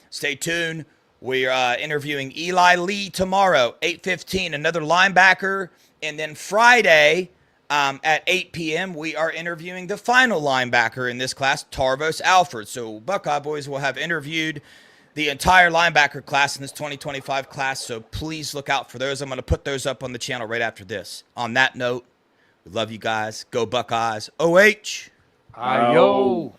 Stay tuned. We're interviewing Eli Lee tomorrow, 8:15, another linebacker. And then Friday at 8 p.m., we are interviewing the final linebacker in this class, Tarvos Alford. So Buckeye Boys will have interviewed the entire linebacker class in this 2025 class. So please look out for those. I'm going to put those up on the channel right after this. On that note, we love you guys. Go Buckeyes. OH. Ayo.